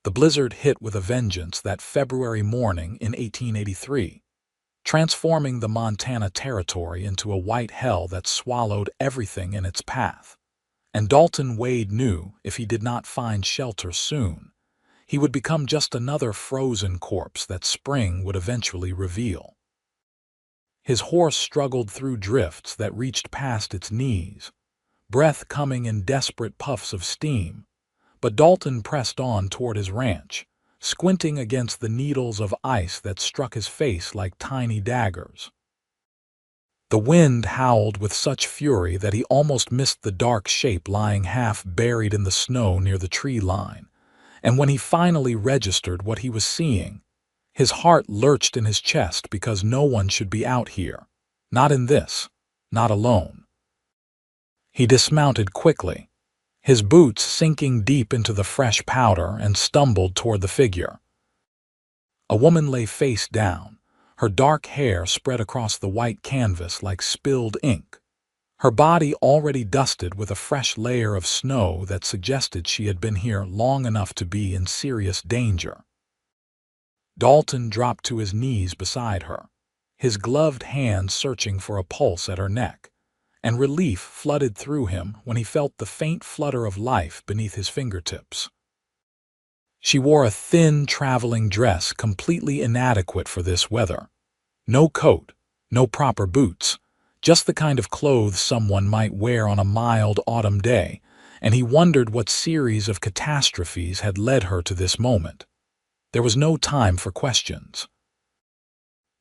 The blizzard hit with a vengeance that February morning in 1883, transforming the Montana Territory into a white hell that swallowed everything in its path. And Dalton Wade knew if he did not find shelter soon, he would become just another frozen corpse that spring would eventually reveal. His horse struggled through drifts that reached past its knees, breath coming in desperate puffs of steam, but Dalton pressed on toward his ranch, squinting against the needles of ice that struck his face like tiny daggers. The wind howled with such fury that he almost missed the dark shape lying half buried in the snow near the tree line, and when he finally registered what he was seeing, his heart lurched in his chest because no one should be out here, not in this, not alone. He dismounted quickly, his boots sinking deep into the fresh powder, and stumbled toward the figure. A woman lay face down, her dark hair spread across the white canvas like spilled ink, her body already dusted with a fresh layer of snow that suggested she had been here long enough to be in serious danger. Dalton dropped to his knees beside her, his gloved hand searching for a pulse at her neck, and relief flooded through him when he felt the faint flutter of life beneath his fingertips. She wore a thin traveling dress completely inadequate for this weather. No coat, no proper boots, just the kind of clothes someone might wear on a mild autumn day, and he wondered what series of catastrophes had led her to this moment. There was no time for questions.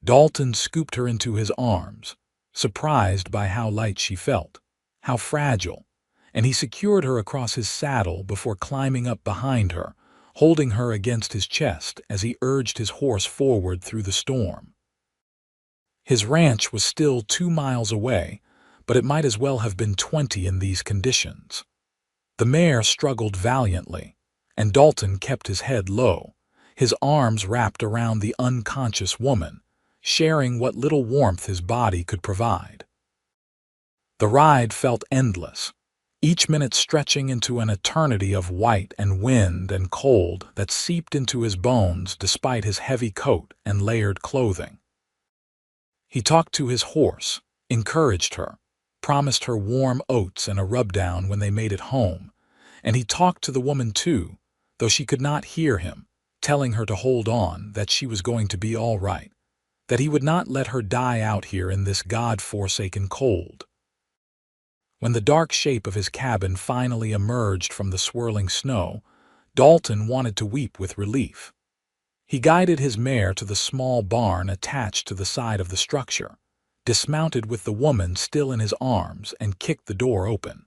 Dalton scooped her into his arms, surprised by how light she felt, how fragile, and he secured her across his saddle before climbing up behind her, holding her against his chest as he urged his horse forward through the storm. His ranch was still 2 miles away, but it might as well have been 20 in these conditions. The mare struggled valiantly, and Dalton kept his head low, his arms wrapped around the unconscious woman, sharing what little warmth his body could provide. The ride felt endless, each minute stretching into an eternity of white and wind and cold that seeped into his bones despite his heavy coat and layered clothing. He talked to his horse, encouraged her, promised her warm oats and a rubdown when they made it home, and he talked to the woman too, though she could not hear him, telling her to hold on, that she was going to be all right, that he would not let her die out here in this God-forsaken cold. When the dark shape of his cabin finally emerged from the swirling snow, Dalton wanted to weep with relief. He guided his mare to the small barn attached to the side of the structure, dismounted with the woman still in his arms, and kicked the door open.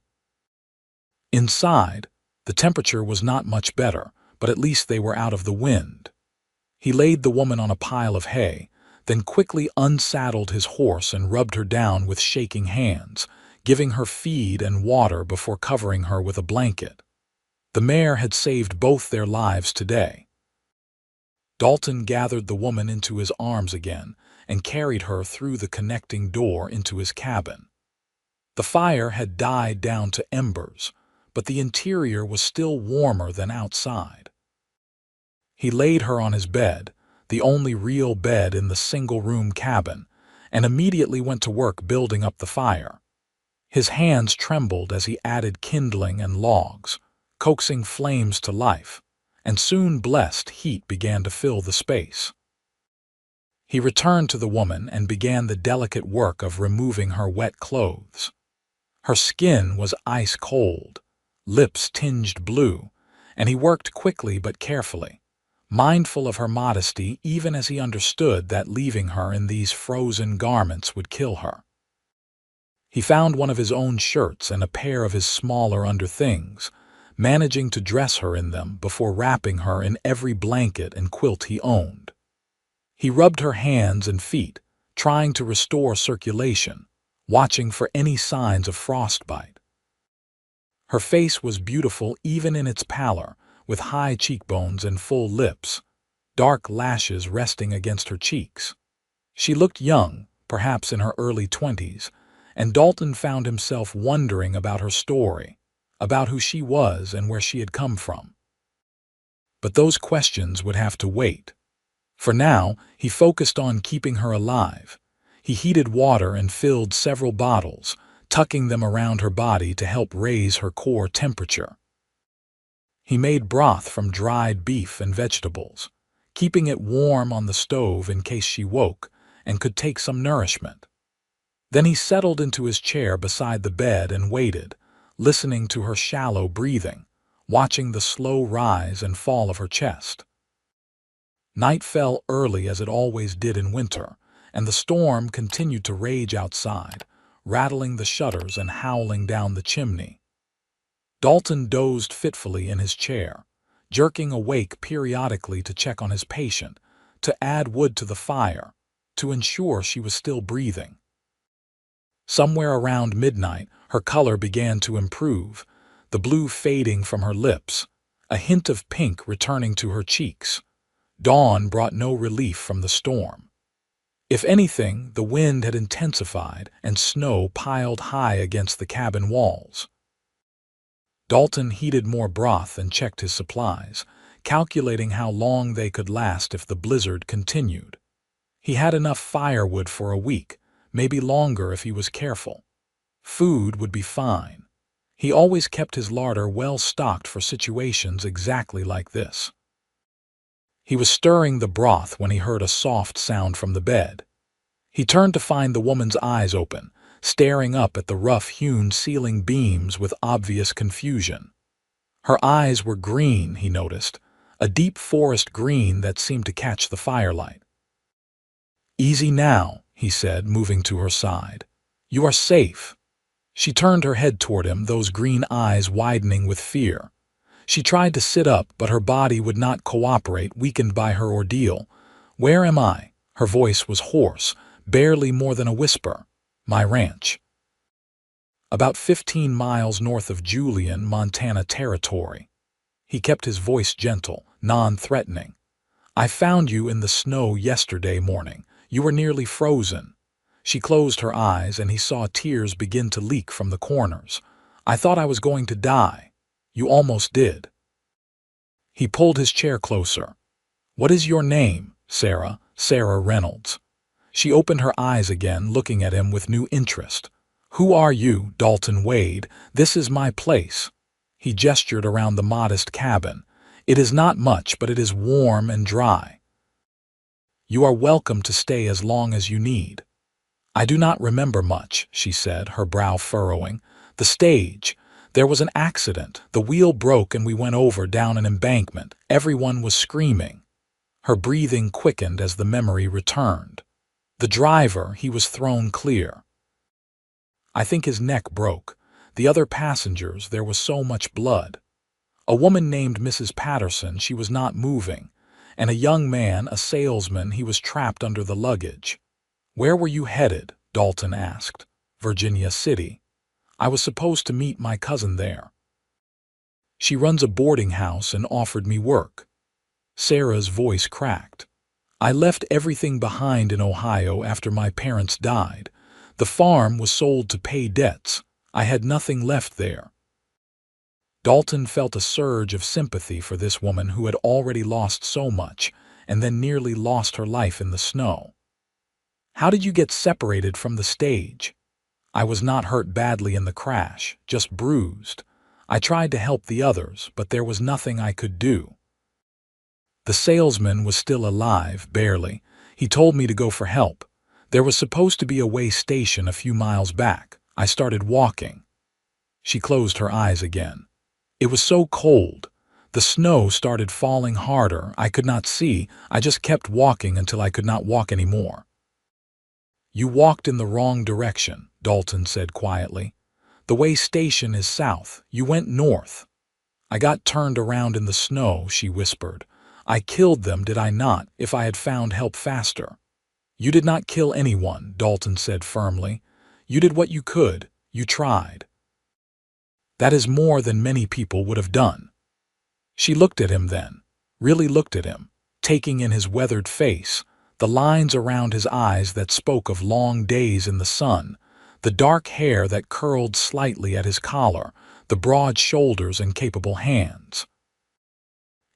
Inside, the temperature was not much better, but at least they were out of the wind. He laid the woman on a pile of hay, then quickly unsaddled his horse and rubbed her down with shaking hands, giving her feed and water before covering her with a blanket. The mare had saved both their lives today. Dalton gathered the woman into his arms again and carried her through the connecting door into his cabin. The fire had died down to embers, but the interior was still warmer than outside. He laid her on his bed, the only real bed in the single-room cabin, and immediately went to work building up the fire. His hands trembled as he added kindling and logs, coaxing flames to life, and soon blessed heat began to fill the space. He returned to the woman and began the delicate work of removing her wet clothes. Her skin was ice cold, lips tinged blue, and he worked quickly but carefully, mindful of her modesty even as he understood that leaving her in these frozen garments would kill her. He found one of his own shirts and a pair of his smaller underthings, managing to dress her in them before wrapping her in every blanket and quilt he owned. He rubbed her hands and feet, trying to restore circulation, watching for any signs of frostbite. Her face was beautiful even in its pallor, with high cheekbones and full lips, dark lashes resting against her cheeks. She looked young, perhaps in her early 20s, and Dalton found himself wondering about her story, about who she was and where she had come from. But those questions would have to wait. For now, he focused on keeping her alive. He heated water and filled several bottles, tucking them around her body to help raise her core temperature. He made broth from dried beef and vegetables, keeping it warm on the stove in case she woke and could take some nourishment. Then he settled into his chair beside the bed and waited, listening to her shallow breathing, watching the slow rise and fall of her chest. Night fell early as it always did in winter, and the storm continued to rage outside, rattling the shutters and howling down the chimney. Dalton dozed fitfully in his chair, jerking awake periodically to check on his patient, to add wood to the fire, to ensure she was still breathing. Somewhere around midnight, her color began to improve, the blue fading from her lips, a hint of pink returning to her cheeks. Dawn brought no relief from the storm. If anything, the wind had intensified and snow piled high against the cabin walls. Dalton heated more broth and checked his supplies, calculating how long they could last if the blizzard continued. He had enough firewood for a week, maybe longer if he was careful. Food would be fine. He always kept his larder well stocked for situations exactly like this. He was stirring the broth when he heard a soft sound from the bed. He turned to find the woman's eyes open, staring up at the rough-hewn ceiling beams with obvious confusion. Her eyes were green, he noticed, a deep forest green that seemed to catch the firelight. "Easy now," he said, moving to her side. "You are safe." She turned her head toward him, those green eyes widening with fear. She tried to sit up, but her body would not cooperate, weakened by her ordeal. "Where am I?" Her voice was hoarse, barely more than a whisper. "My ranch." About 15 miles north of Julian, Montana territory. He kept his voice gentle, non-threatening. "I found you in the snow yesterday morning. You were nearly frozen." She closed her eyes, and he saw tears begin to leak from the corners. "I thought I was going to die." "You almost did." He pulled his chair closer. "What is your name?" "Sarah Reynolds." She opened her eyes again, looking at him with new interest. "Who are you?" "Dalton Wade. This is my place." He gestured around the modest cabin. "It is not much, but it is warm and dry. You are welcome to stay as long as you need." "I do not remember much," she said, her brow furrowing. "The stage. There was an accident. The wheel broke and we went over down an embankment. Everyone was screaming." Her breathing quickened as the memory returned. "The driver, he was thrown clear. I think his neck broke. The other passengers, there was so much blood. A woman named Mrs. Patterson, she was not moving. And a young man, a salesman, he was trapped under the luggage." "Where were you headed?" Dalton asked. "Virginia City. I was supposed to meet my cousin there. She runs a boarding house and offered me work." Sarah's voice cracked. "I left everything behind in Ohio after my parents died. The farm was sold to pay debts. I had nothing left there." Dalton felt a surge of sympathy for this woman who had already lost so much and then nearly lost her life in the snow. "How did you get separated from the stage?" "I was not hurt badly in the crash, just bruised. I tried to help the others, but there was nothing I could do." The salesman was still alive, barely. "He told me to go for help. There was supposed to be a way station a few miles back. I started walking." She closed her eyes again. "It was so cold. The snow started falling harder. I could not see. I just kept walking until I could not walk anymore." "You walked in the wrong direction," Dalton said quietly. "The way station is south. You went north." "I got turned around in the snow," she whispered. "I killed them, did I not, if I had found help faster?" "You did not kill anyone," Dalton said firmly. "You did what you could. You tried. That is more than many people would have done." She looked at him then, really looked at him, taking in his weathered face, the lines around his eyes that spoke of long days in the sun, the dark hair that curled slightly at his collar, the broad shoulders and capable hands.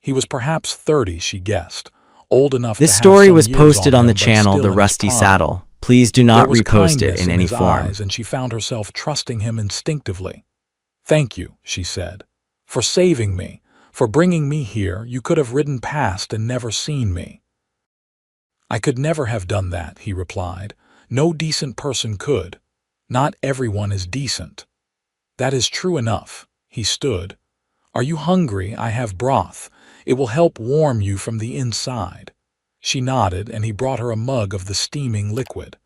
He was perhaps 30, she guessed, old enough to This have story some was years posted on on the him but channel The still in his Rusty prime. Saddle. Please do There not was repost it kindness in in any his form. eyes, and she found herself trusting him instinctively. "Thank you," she said, "for saving me, for bringing me here. You could have ridden past and never seen me." "I could never have done that," he replied. "No decent person could. Not everyone is decent." "That is true enough." He stood. "Are you hungry? I have broth. It will help warm you from the inside." She nodded, and he brought her a mug of the steaming liquid.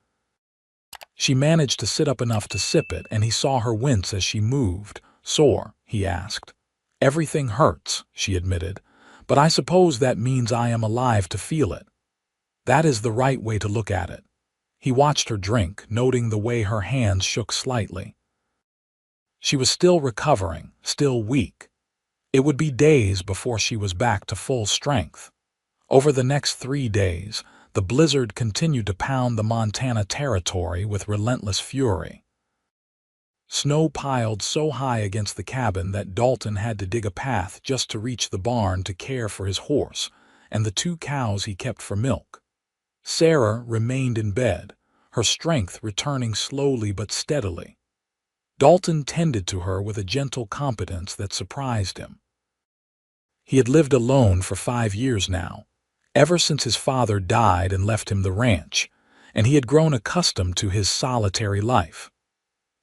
She managed to sit up enough to sip it, and he saw her wince as she moved. "Sore?" he asked. "Everything hurts," she admitted, "but I suppose that means I am alive to feel it. That is the right way to look at it." He watched her drink, noting the way her hands shook slightly. She was still recovering, still weak. It would be days before she was back to full strength. Over the next 3 days, the blizzard continued to pound the Montana territory with relentless fury. Snow piled so high against the cabin that Dalton had to dig a path just to reach the barn to care for his horse and the 2 cows he kept for milk. Sarah remained in bed, her strength returning slowly but steadily. Dalton tended to her with a gentle competence that surprised him. He had lived alone for 5 years now, ever since his father died and left him the ranch, and he had grown accustomed to his solitary life.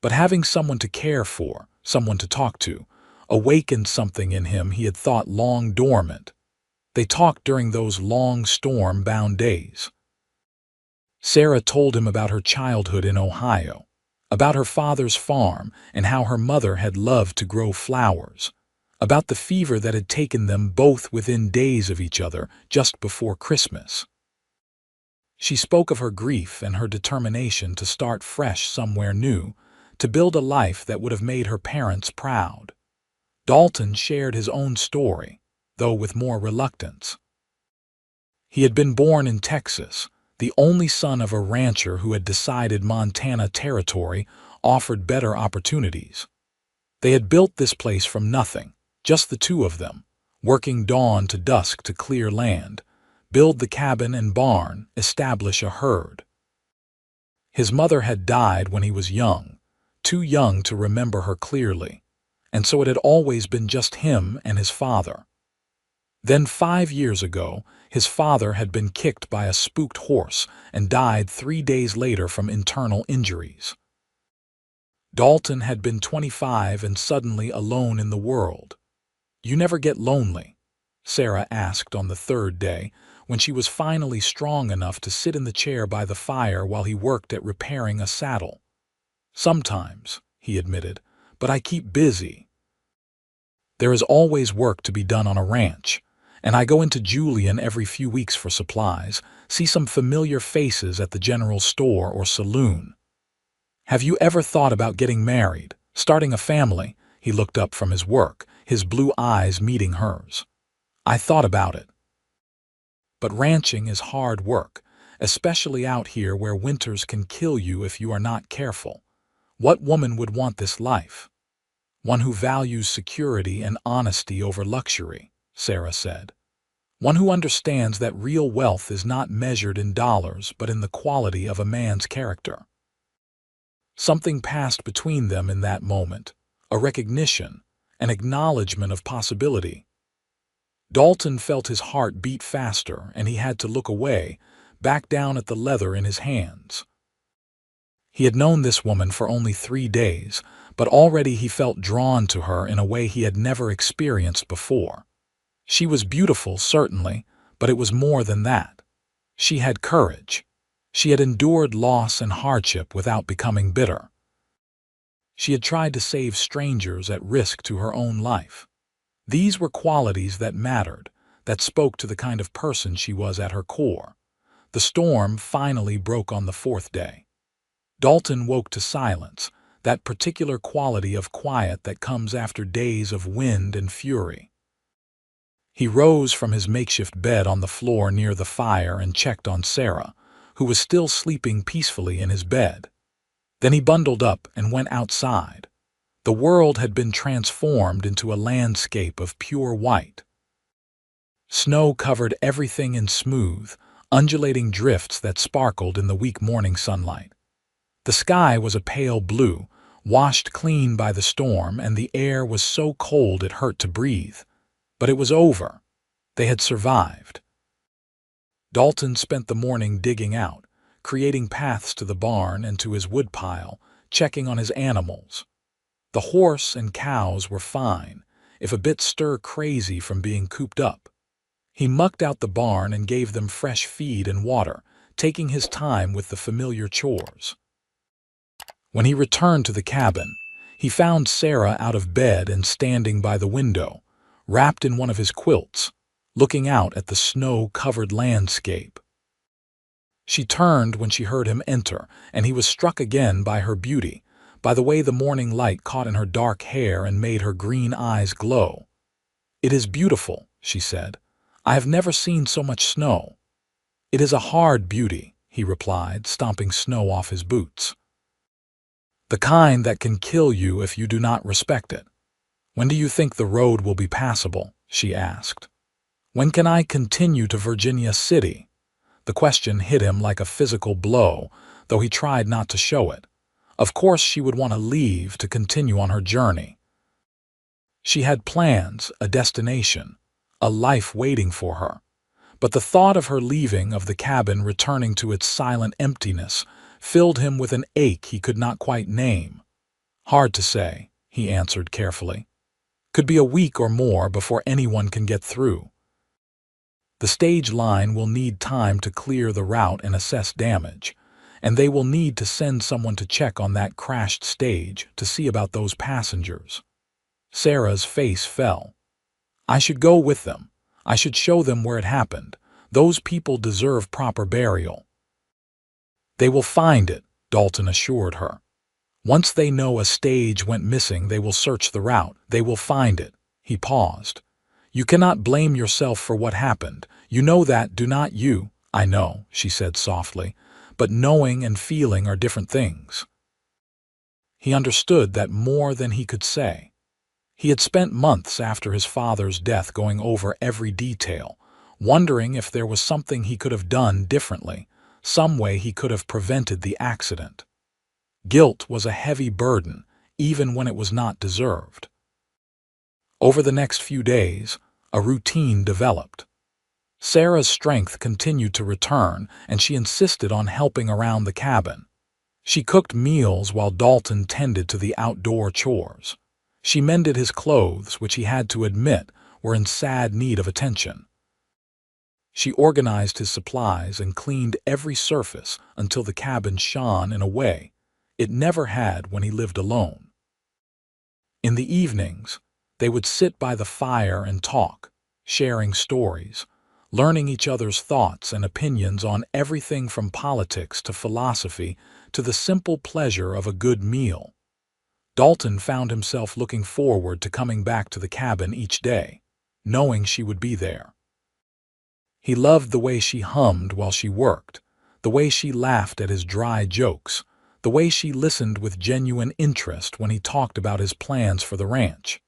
But having someone to care for, someone to talk to, awakened something in him he had thought long dormant. They talked during those long storm-bound days. Sarah told him about her childhood in Ohio, about her father's farm and how her mother had loved to grow flowers, about the fever that had taken them both within days of each other just before Christmas. She spoke of her grief and her determination to start fresh somewhere new, to build a life that would have made her parents proud. Dalton shared his own story, though with more reluctance. He had been born in Texas, the only son of a rancher who had decided Montana territory offered better opportunities. They had built this place from nothing, just the two of them, working dawn to dusk to clear land, build the cabin and barn, establish a herd. His mother had died when he was young, too young to remember her clearly, and so it had always been just him and his father. Then 5 years ago, his father had been kicked by a spooked horse and died 3 days later from internal injuries. Dalton had been 25 and suddenly alone in the world. "You never get lonely?" Sarah asked on the 3rd day, when she was finally strong enough to sit in the chair by the fire while he worked at repairing a saddle. "Sometimes," he admitted, "but I keep busy. There is always work to be done on a ranch, and I go into Julian every few weeks for supplies, see some familiar faces at the general store or saloon." "Have you ever thought about getting married, starting a family?" He looked up from his work, his blue eyes meeting hers. "I thought about it. But ranching is hard work, especially out here where winters can kill you if you are not careful. What woman would want this life?" "One who values security and honesty over luxury," Sarah said. "One who understands that real wealth is not measured in dollars but in the quality of a man's character." Something passed between them in that moment, a recognition, an acknowledgement of possibility. Dalton felt his heart beat faster, and he had to look away, back down at the leather in his hands. He had known this woman for only 3 days, but already he felt drawn to her in a way he had never experienced before. She was beautiful, certainly, but it was more than that. She had courage. She had endured loss and hardship without becoming bitter. She had tried to save strangers at risk to her own life. These were qualities that mattered, that spoke to the kind of person she was at her core. The storm finally broke on the 4th day. Dalton woke to silence, that particular quality of quiet that comes after days of wind and fury. He rose from his makeshift bed on the floor near the fire and checked on Sarah, who was still sleeping peacefully in his bed. Then he bundled up and went outside. The world had been transformed into a landscape of pure white. Snow covered everything in smooth, undulating drifts that sparkled in the weak morning sunlight. The sky was a pale blue, washed clean by the storm, and the air was so cold it hurt to breathe. But it was over. They had survived. Dalton spent the morning digging out, creating paths to the barn and to his woodpile, checking on his animals. The horse and cows were fine, if a bit stir-crazy from being cooped up. He mucked out the barn and gave them fresh feed and water, taking his time with the familiar chores. When he returned to the cabin, he found Sarah out of bed and standing by the window, wrapped in one of his quilts, looking out at the snow-covered landscape. She turned when she heard him enter, and he was struck again by her beauty, by the way the morning light caught in her dark hair and made her green eyes glow. "It is beautiful," she said. "I have never seen so much snow." "It is a hard beauty," he replied, stomping snow off his boots. "The kind that can kill you if you do not respect it." "When do you think the road will be passable?" she asked. "When can I continue to Virginia City?" The question hit him like a physical blow, though he tried not to show it. Of course she would want to leave to continue on her journey. She had plans, a destination, a life waiting for her. But the thought of her leaving, of the cabin returning to its silent emptiness, filled him with an ache he could not quite name. "Hard to say," he answered carefully. "Could be a week or more before anyone can get through. The stage line will need time to clear the route and assess damage, and they will need to send someone to check on that crashed stage to see about those passengers." Sarah's face fell. "I should go with them. I should show them where it happened. Those people deserve proper burial." "They will find it," Dalton assured her. "Once they know a stage went missing, they will search the route. They will find it." He paused. "You cannot blame yourself for what happened. You know that, do not you?" "I know," she said softly, "but knowing and feeling are different things." He understood that more than he could say. He had spent months after his father's death going over every detail, wondering if there was something he could have done differently, some way he could have prevented the accident. Guilt was a heavy burden, even when it was not deserved. Over the next few days, a routine developed. Sarah's strength continued to return, and she insisted on helping around the cabin. She cooked meals while Dalton tended to the outdoor chores. She mended his clothes, which he had to admit were in sad need of attention. She organized his supplies and cleaned every surface until the cabin shone in a way it never had when he lived alone. In the evenings, they would sit by the fire and talk, sharing stories, learning each other's thoughts and opinions on everything from politics to philosophy to the simple pleasure of a good meal. Dalton found himself looking forward to coming back to the cabin each day, knowing she would be there. He loved the way she hummed while she worked, the way she laughed at his dry jokes, the way she listened with genuine interest when he talked about his plans for the ranch.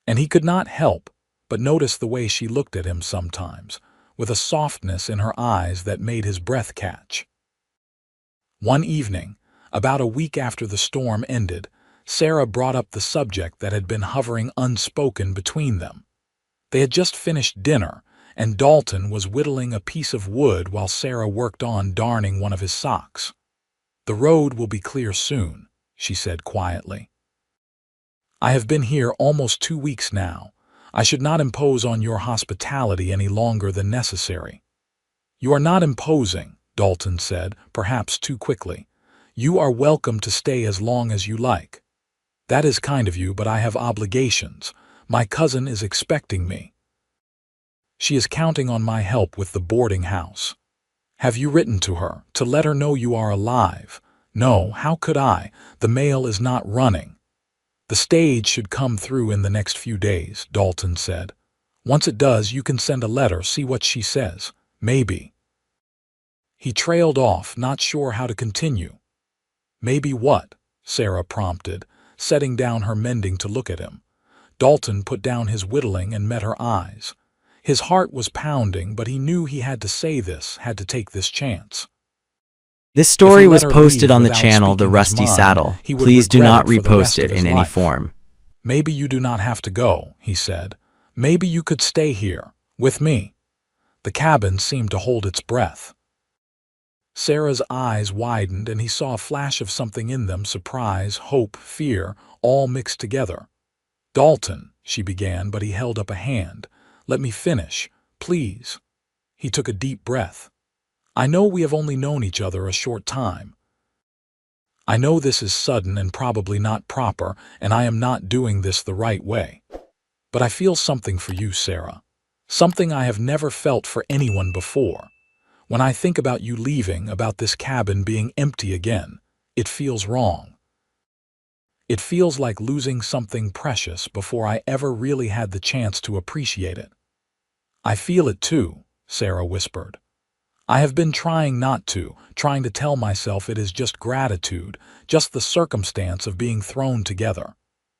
And he could not help but notice the way she looked at him sometimes, with a softness in her eyes that made his breath catch. One evening, about a week after the storm ended, Sarah brought up the subject that had been hovering unspoken between them. They had just finished dinner, and Dalton was whittling a piece of wood while Sarah worked on darning one of his socks. "The road will be clear soon," she said quietly. "I have been here almost 2 weeks now. I should not impose on your hospitality any longer than necessary." "You are not imposing," Dalton said, perhaps too quickly. "You are welcome to stay as long as you like." "That is kind of you, but I have obligations. My cousin is expecting me. She is counting on my help with the boarding house." "Have you written to her, to let her know you are alive?" "No, how could I? The mail is not running." "The stage should come through in the next few days," Dalton said. "Once it does, you can send a letter, see what she says. Maybe." He trailed off, not sure how to continue. "Maybe what?" Sarah prompted, setting down her mending to look at him. Dalton put down his whittling and met her eyes. His heart was pounding, but he knew he had to say this, had to take this chance. This If he story let was her posted leave on the without channel The speaking his Rusty mind, Saddle. he would Please do regret not it for the repost rest it of his in any life. form. "Maybe you do not have to go," he said. "Maybe you could stay here, with me." The cabin seemed to hold its breath. Sarah's eyes widened, and he saw a flash of something in them: surprise, hope, fear, all mixed together. "Dalton," she began, but he held up a hand. "Let me finish, please." He took a deep breath. "I know we have only known each other a short time. I know this is sudden and probably not proper, and I am not doing this the right way. But I feel something for you, Sarah. Something I have never felt for anyone before. When I think about you leaving, about this cabin being empty again, it feels wrong. It feels like losing something precious before I ever really had the chance to appreciate it." "I feel it too," Sarah whispered. "I have been trying not to, trying to tell myself it is just gratitude, just the circumstance of being thrown together.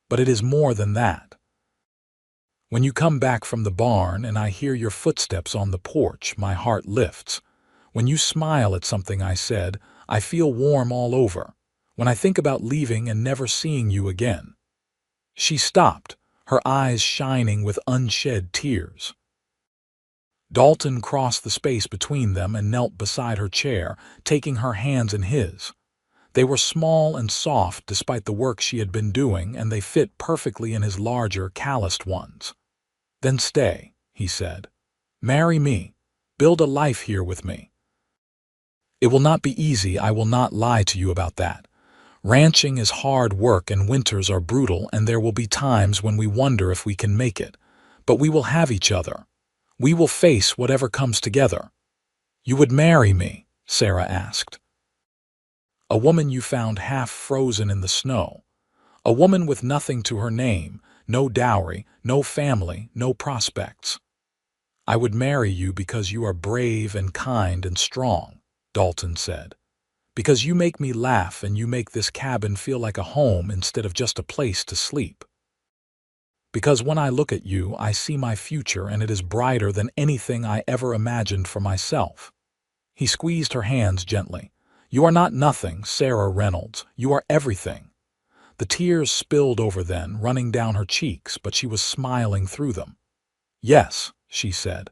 But it is more than that. When you come back from the barn and I hear your footsteps on the porch, my heart lifts. When you smile at something I said, I feel warm all over. When I think about leaving and never seeing you again." She stopped, her eyes shining with unshed tears. Dalton crossed the space between them and knelt beside her chair, taking her hands in his. They were small and soft despite the work she had been doing, and they fit perfectly in his larger, calloused ones. "Then stay," he said. "Marry me. Build a life here with me. It will not be easy, I will not lie to you about that. Ranching is hard work and winters are brutal, and there will be times when we wonder if we can make it. But we will have each other. We will face whatever comes together." "You would marry me?" Sarah asked. "A woman you found half frozen in the snow. A woman with nothing to her name, no dowry, no family, no prospects. I would marry you because you are brave and kind and strong," Dalton said. "Because you make me laugh and you make this cabin feel like a home instead of just a place to sleep. Because when I look at you, I see my future, and it is brighter than anything I ever imagined for myself." He squeezed her hands gently. "You are not nothing, Sarah Reynolds. You are everything." The tears spilled over then, running down her cheeks, but she was smiling through them. "Yes," she said.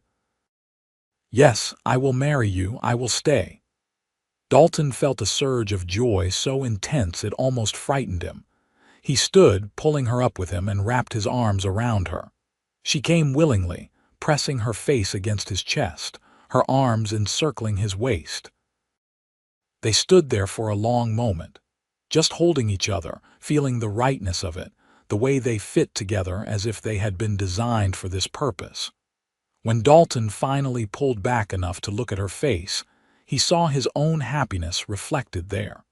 "Yes, I will marry you. I will stay." Dalton felt a surge of joy so intense it almost frightened him. He stood, pulling her up with him, and wrapped his arms around her. She came willingly, pressing her face against his chest, her arms encircling his waist. They stood there for a long moment, just holding each other, feeling the rightness of it, the way they fit together as if they had been designed for this purpose. When Dalton finally pulled back enough to look at her face, he saw his own happiness reflected there.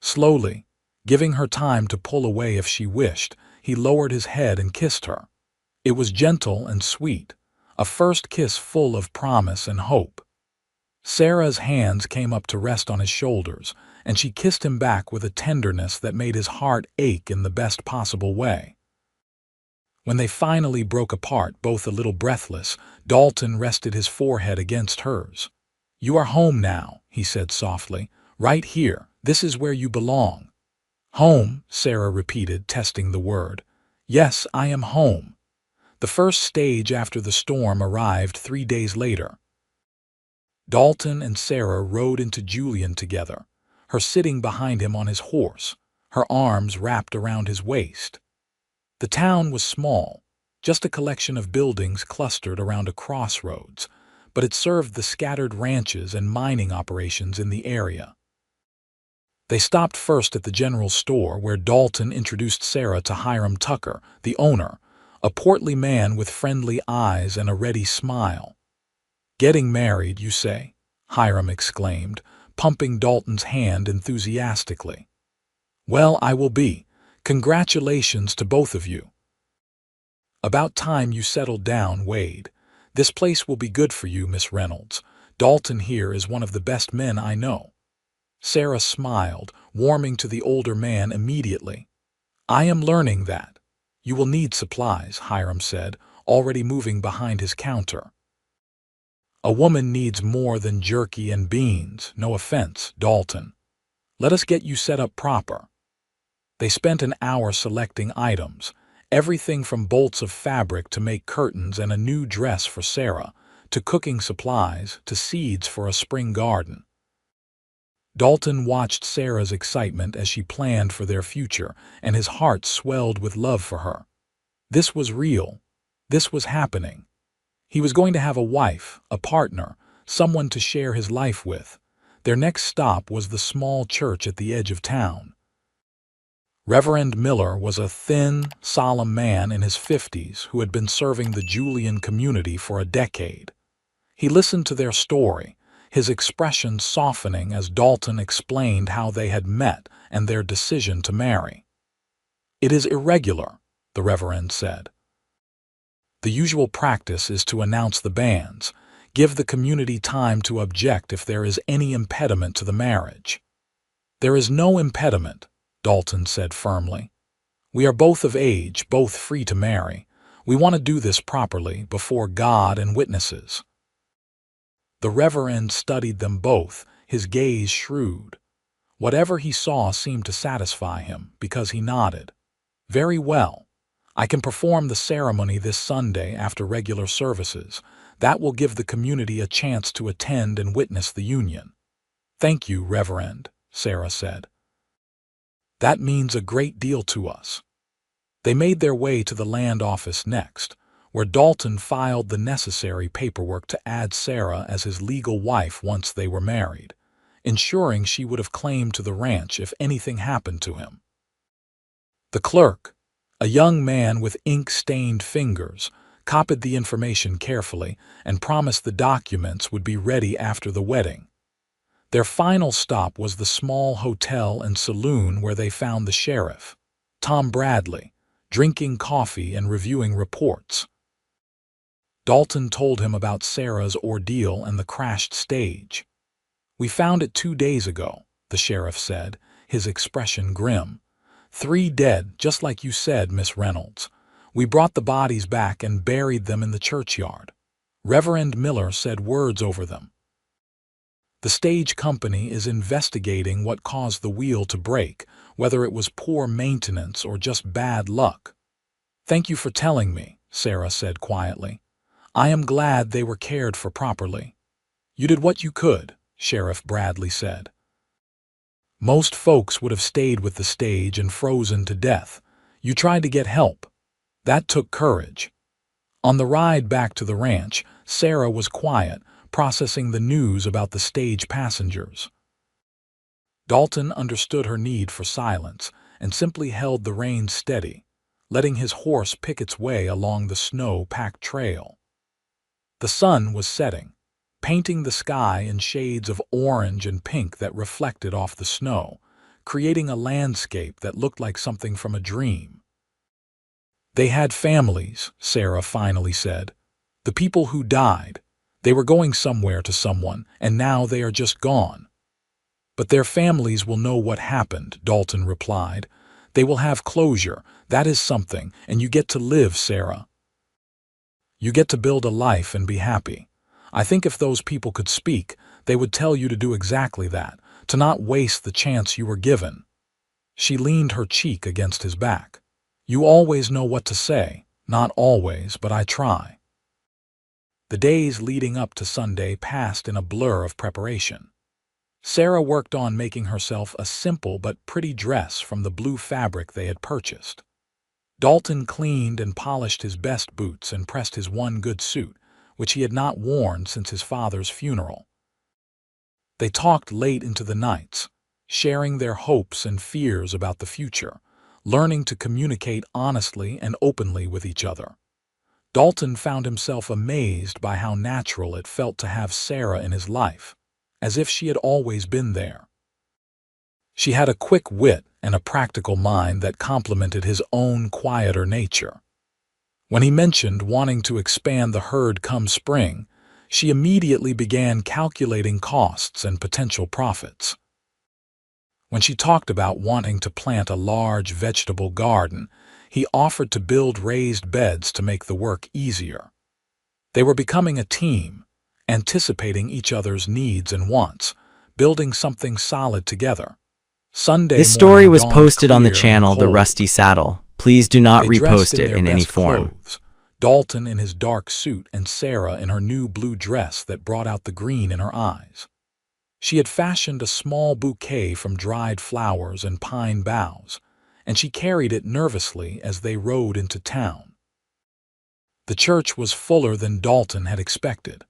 Slowly, giving her time to pull away if she wished, he lowered his head and kissed her. It was gentle and sweet, a first kiss full of promise and hope. Sarah's hands came up to rest on his shoulders, and she kissed him back with a tenderness that made his heart ache in the best possible way. When they finally broke apart, both a little breathless, Dalton rested his forehead against hers. "You are home now," he said softly. "Right here. This is where you belong." "Home," Sarah repeated, testing the word. "Yes, I am home." The first stage after the storm arrived 3 days later. Dalton and Sarah rode into Julian together, her sitting behind him on his horse, her arms wrapped around his waist. The town was small, just a collection of buildings clustered around a crossroads, but it served the scattered ranches and mining operations in the area. They stopped first at the general store, where Dalton introduced Sarah to Hiram Tucker, the owner, a portly man with friendly eyes and a ready smile. "Getting married, you say?" Hiram exclaimed, pumping Dalton's hand enthusiastically. "Well, I will be. Congratulations to both of you. About time you settled down, Wade. This place will be good for you, Miss Reynolds. Dalton here is one of the best men I know." Sarah smiled, warming to the older man immediately. "I am learning that. You will need supplies," Hiram said, already moving behind his counter. "A woman needs more than jerky and beans, no offense, Dalton. Let us get you set up proper." They spent an hour selecting items, everything from bolts of fabric to make curtains and a new dress for Sarah, to cooking supplies, to seeds for a spring garden. Dalton watched Sarah's excitement as she planned for their future, and his heart swelled with love for her. This was real. This was happening. He was going to have a wife, a partner, someone to share his life with. Their next stop was the small church at the edge of town. Reverend Miller was a thin, solemn man in his 50s who had been serving the Julian community for a decade. He listened to their story, his expression softening as Dalton explained how they had met and their decision to marry. "It is irregular," the Reverend said. "The usual practice is to announce the banns, give the community time to object if there is any impediment to the marriage." "There is no impediment," Dalton said firmly. "We are both of age, both free to marry. We want to do this properly, before God and witnesses." The Reverend studied them both, his gaze shrewd. Whatever he saw seemed to satisfy him, because he nodded. "Very well. I can perform the ceremony this Sunday after regular services. That will give the community a chance to attend and witness the union." "Thank you, Reverend," Sarah said. "That means a great deal to us." They made their way to the land office next, where Dalton filed the necessary paperwork to add Sarah as his legal wife once they were married, ensuring she would have claim to the ranch if anything happened to him. The clerk, a young man with ink-stained fingers, copied the information carefully and promised the documents would be ready after the wedding. Their final stop was the small hotel and saloon where they found the sheriff, Tom Bradley, drinking coffee and reviewing reports. Dalton told him about Sarah's ordeal and the crashed stage. "We found it 2 days ago," the sheriff said, his expression grim. "3 dead, just like you said, Miss Reynolds. We brought the bodies back and buried them in the churchyard. Reverend Miller said words over them. The stage company is investigating what caused the wheel to break, whether it was poor maintenance or just bad luck." "Thank you for telling me," Sarah said quietly. "I am glad they were cared for properly." "You did what you could," Sheriff Bradley said. "Most folks would have stayed with the stage and frozen to death. You tried to get help. That took courage." On the ride back to the ranch, Sarah was quiet, processing the news about the stage passengers. Dalton understood her need for silence and simply held the reins steady, letting his horse pick its way along the snow-packed trail. The sun was setting, painting the sky in shades of orange and pink that reflected off the snow, creating a landscape that looked like something from a dream. "They had families," Sarah finally said. "The people who died. They were going somewhere to someone, and now they are just gone." "But their families will know what happened," Dalton replied. "They will have closure. That is something, and you get to live, Sarah. You get to build a life and be happy. I think if those people could speak, they would tell you to do exactly that, to not waste the chance you were given." She leaned her cheek against his back. "You always know what to say. Not always, but I try." The days leading up to Sunday passed in a blur of preparation. Sarah worked on making herself a simple but pretty dress from the blue fabric they had purchased. Dalton cleaned and polished his best boots and pressed his one good suit, which he had not worn since his father's funeral. They talked late into the nights, sharing their hopes and fears about the future, learning to communicate honestly and openly with each other. Dalton found himself amazed by how natural it felt to have Sarah in his life, as if she had always been there. She had a quick wit and a practical mind that complemented his own quieter nature. When he mentioned wanting to expand the herd come spring, she immediately began calculating costs and potential profits. When she talked about wanting to plant a large vegetable garden, He offered to build raised beds to make the work easier. They were becoming a team, anticipating each other's needs and wants, building something solid together. Sunday This story morning was dawned posted on the clear and channel The cold. Rusty Saddle. Please do not They dressed repost in it their in any best form. clothes, Dalton in his dark suit and Sarah in her new blue dress that brought out the green in her eyes. She had fashioned a small bouquet from dried flowers and pine boughs, and she carried it nervously as they rode into town. The church was fuller than Dalton had expected.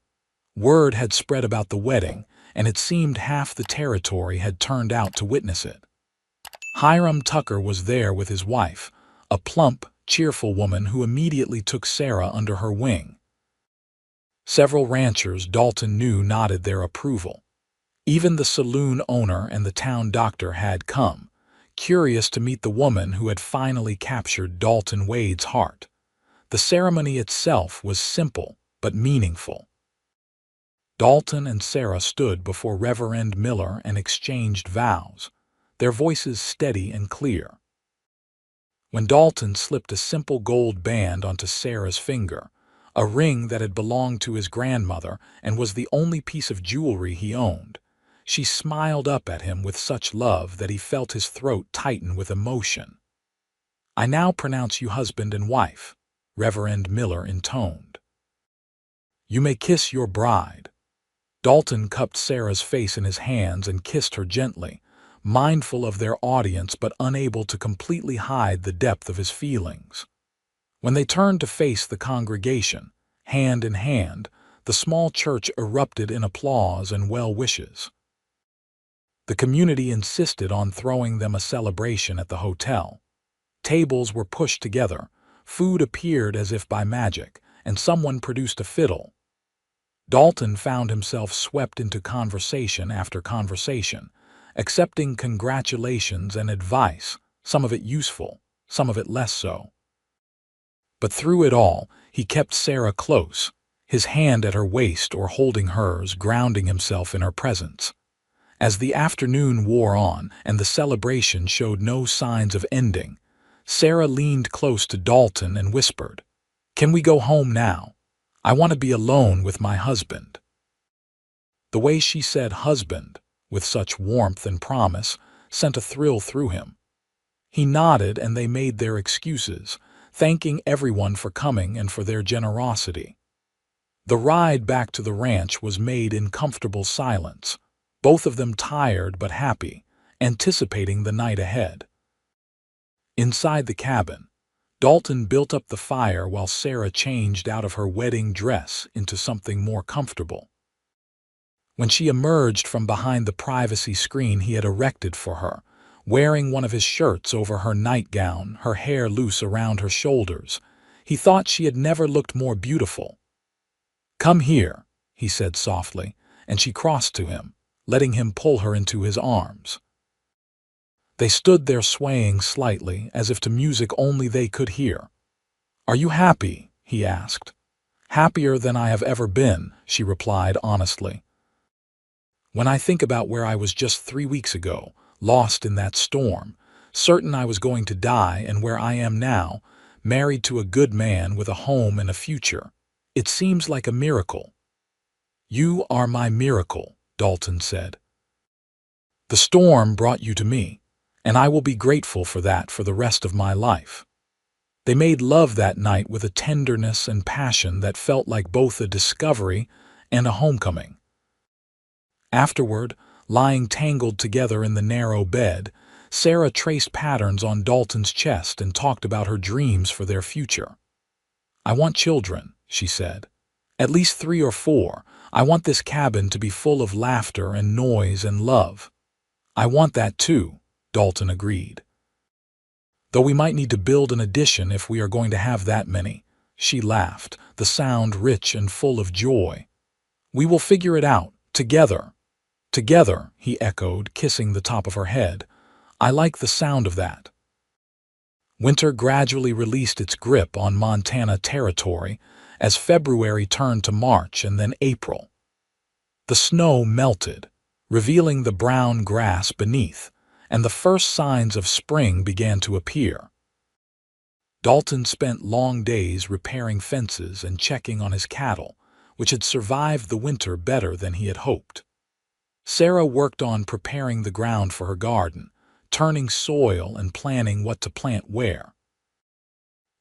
Word had spread about the wedding, and it seemed half the territory had turned out to witness it. Hiram Tucker was there with his wife, a plump, cheerful woman who immediately took Sarah under her wing. Several ranchers Dalton knew nodded their approval. Even the saloon owner and the town doctor had come, curious to meet the woman who had finally captured Dalton Wade's heart. The ceremony itself was simple but meaningful. Dalton and Sarah stood before Reverend Miller and exchanged vows, their voices steady and clear. When Dalton slipped a simple gold band onto Sarah's finger, a ring that had belonged to his grandmother and was the only piece of jewelry he owned, she smiled up at him with such love that he felt his throat tighten with emotion. "I now pronounce you husband and wife," Reverend Miller intoned. "You may kiss your bride." Dalton cupped Sarah's face in his hands and kissed her gently, mindful of their audience but unable to completely hide the depth of his feelings. When they turned to face the congregation, hand in hand, the small church erupted in applause and well wishes. The community insisted on throwing them a celebration at the hotel. Tables were pushed together, food appeared as if by magic, and someone produced a fiddle. Dalton found himself swept into conversation after conversation, accepting congratulations and advice, some of it useful, some of it less so. But through it all, he kept Sarah close, his hand at her waist or holding hers, grounding himself in her presence. As the afternoon wore on and the celebration showed no signs of ending, Sarah leaned close to Dalton and whispered, "Can we go home now? I want to be alone with my husband." The way she said husband, with such warmth and promise, sent a thrill through him. He nodded and they made their excuses, thanking everyone for coming and for their generosity. The ride back to the ranch was made in comfortable silence, both of them tired but happy, anticipating the night ahead. Inside the cabin, Dalton built up the fire while Sarah changed out of her wedding dress into something more comfortable. When she emerged from behind the privacy screen he had erected for her, wearing one of his shirts over her nightgown, her hair loose around her shoulders, he thought she had never looked more beautiful. "Come here," he said softly, and she crossed to him, letting him pull her into his arms. They stood there swaying slightly, as if to music only they could hear. "Are you happy?" he asked. "Happier than I have ever been," she replied honestly. "When I think about where I was just 3 weeks ago, lost in that storm, certain I was going to die, and where I am now, married to a good man with a home and a future, it seems like a miracle." "You are my miracle," Dalton said. "The storm brought you to me, and I will be grateful for that for the rest of my life." They made love that night with a tenderness and passion that felt like both a discovery and a homecoming. Afterward, lying tangled together in the narrow bed, Sarah traced patterns on Dalton's chest and talked about her dreams for their future. "I want children," she said. "At least 3 or 4. I want this cabin to be full of laughter and noise and love." "I want that too," Dalton agreed. "Though we might need to build an addition if we are going to have that many," she laughed, the sound rich and full of joy. "We will figure it out, together." "Together," he echoed, kissing the top of her head. "I like the sound of that." Winter gradually released its grip on Montana territory as February turned to March and then April. The snow melted, revealing the brown grass beneath, and the first signs of spring began to appear. Dalton spent long days repairing fences and checking on his cattle, which had survived the winter better than he had hoped. Sarah worked on preparing the ground for her garden, turning soil and planning what to plant where.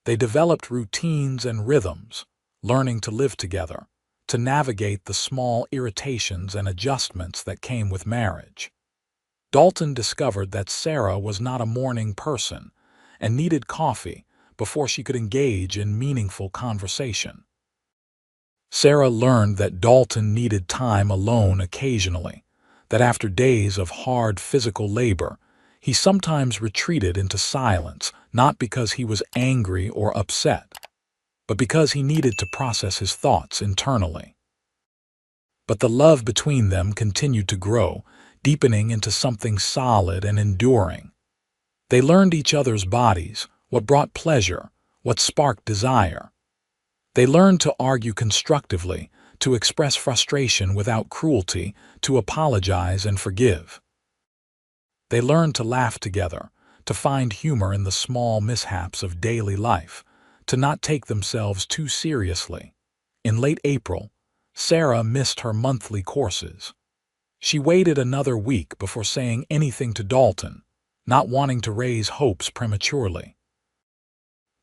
They developed routines and rhythms, learning to live together, to navigate the small irritations and adjustments that came with marriage. Dalton discovered that Sarah was not a morning person and needed coffee before she could engage in meaningful conversation. Sarah learned that Dalton needed time alone occasionally, that after days of hard physical labor, he sometimes retreated into silence, not because he was angry or upset, but because he needed to process his thoughts internally. But the love between them continued to grow, deepening into something solid and enduring. They learned each other's bodies, what brought pleasure, what sparked desire. They learned to argue constructively, to express frustration without cruelty, to apologize and forgive. They learned to laugh together, to find humor in the small mishaps of daily life, to not take themselves too seriously. In late April, Sarah missed her monthly courses. She waited another week before saying anything to Dalton, not wanting to raise hopes prematurely.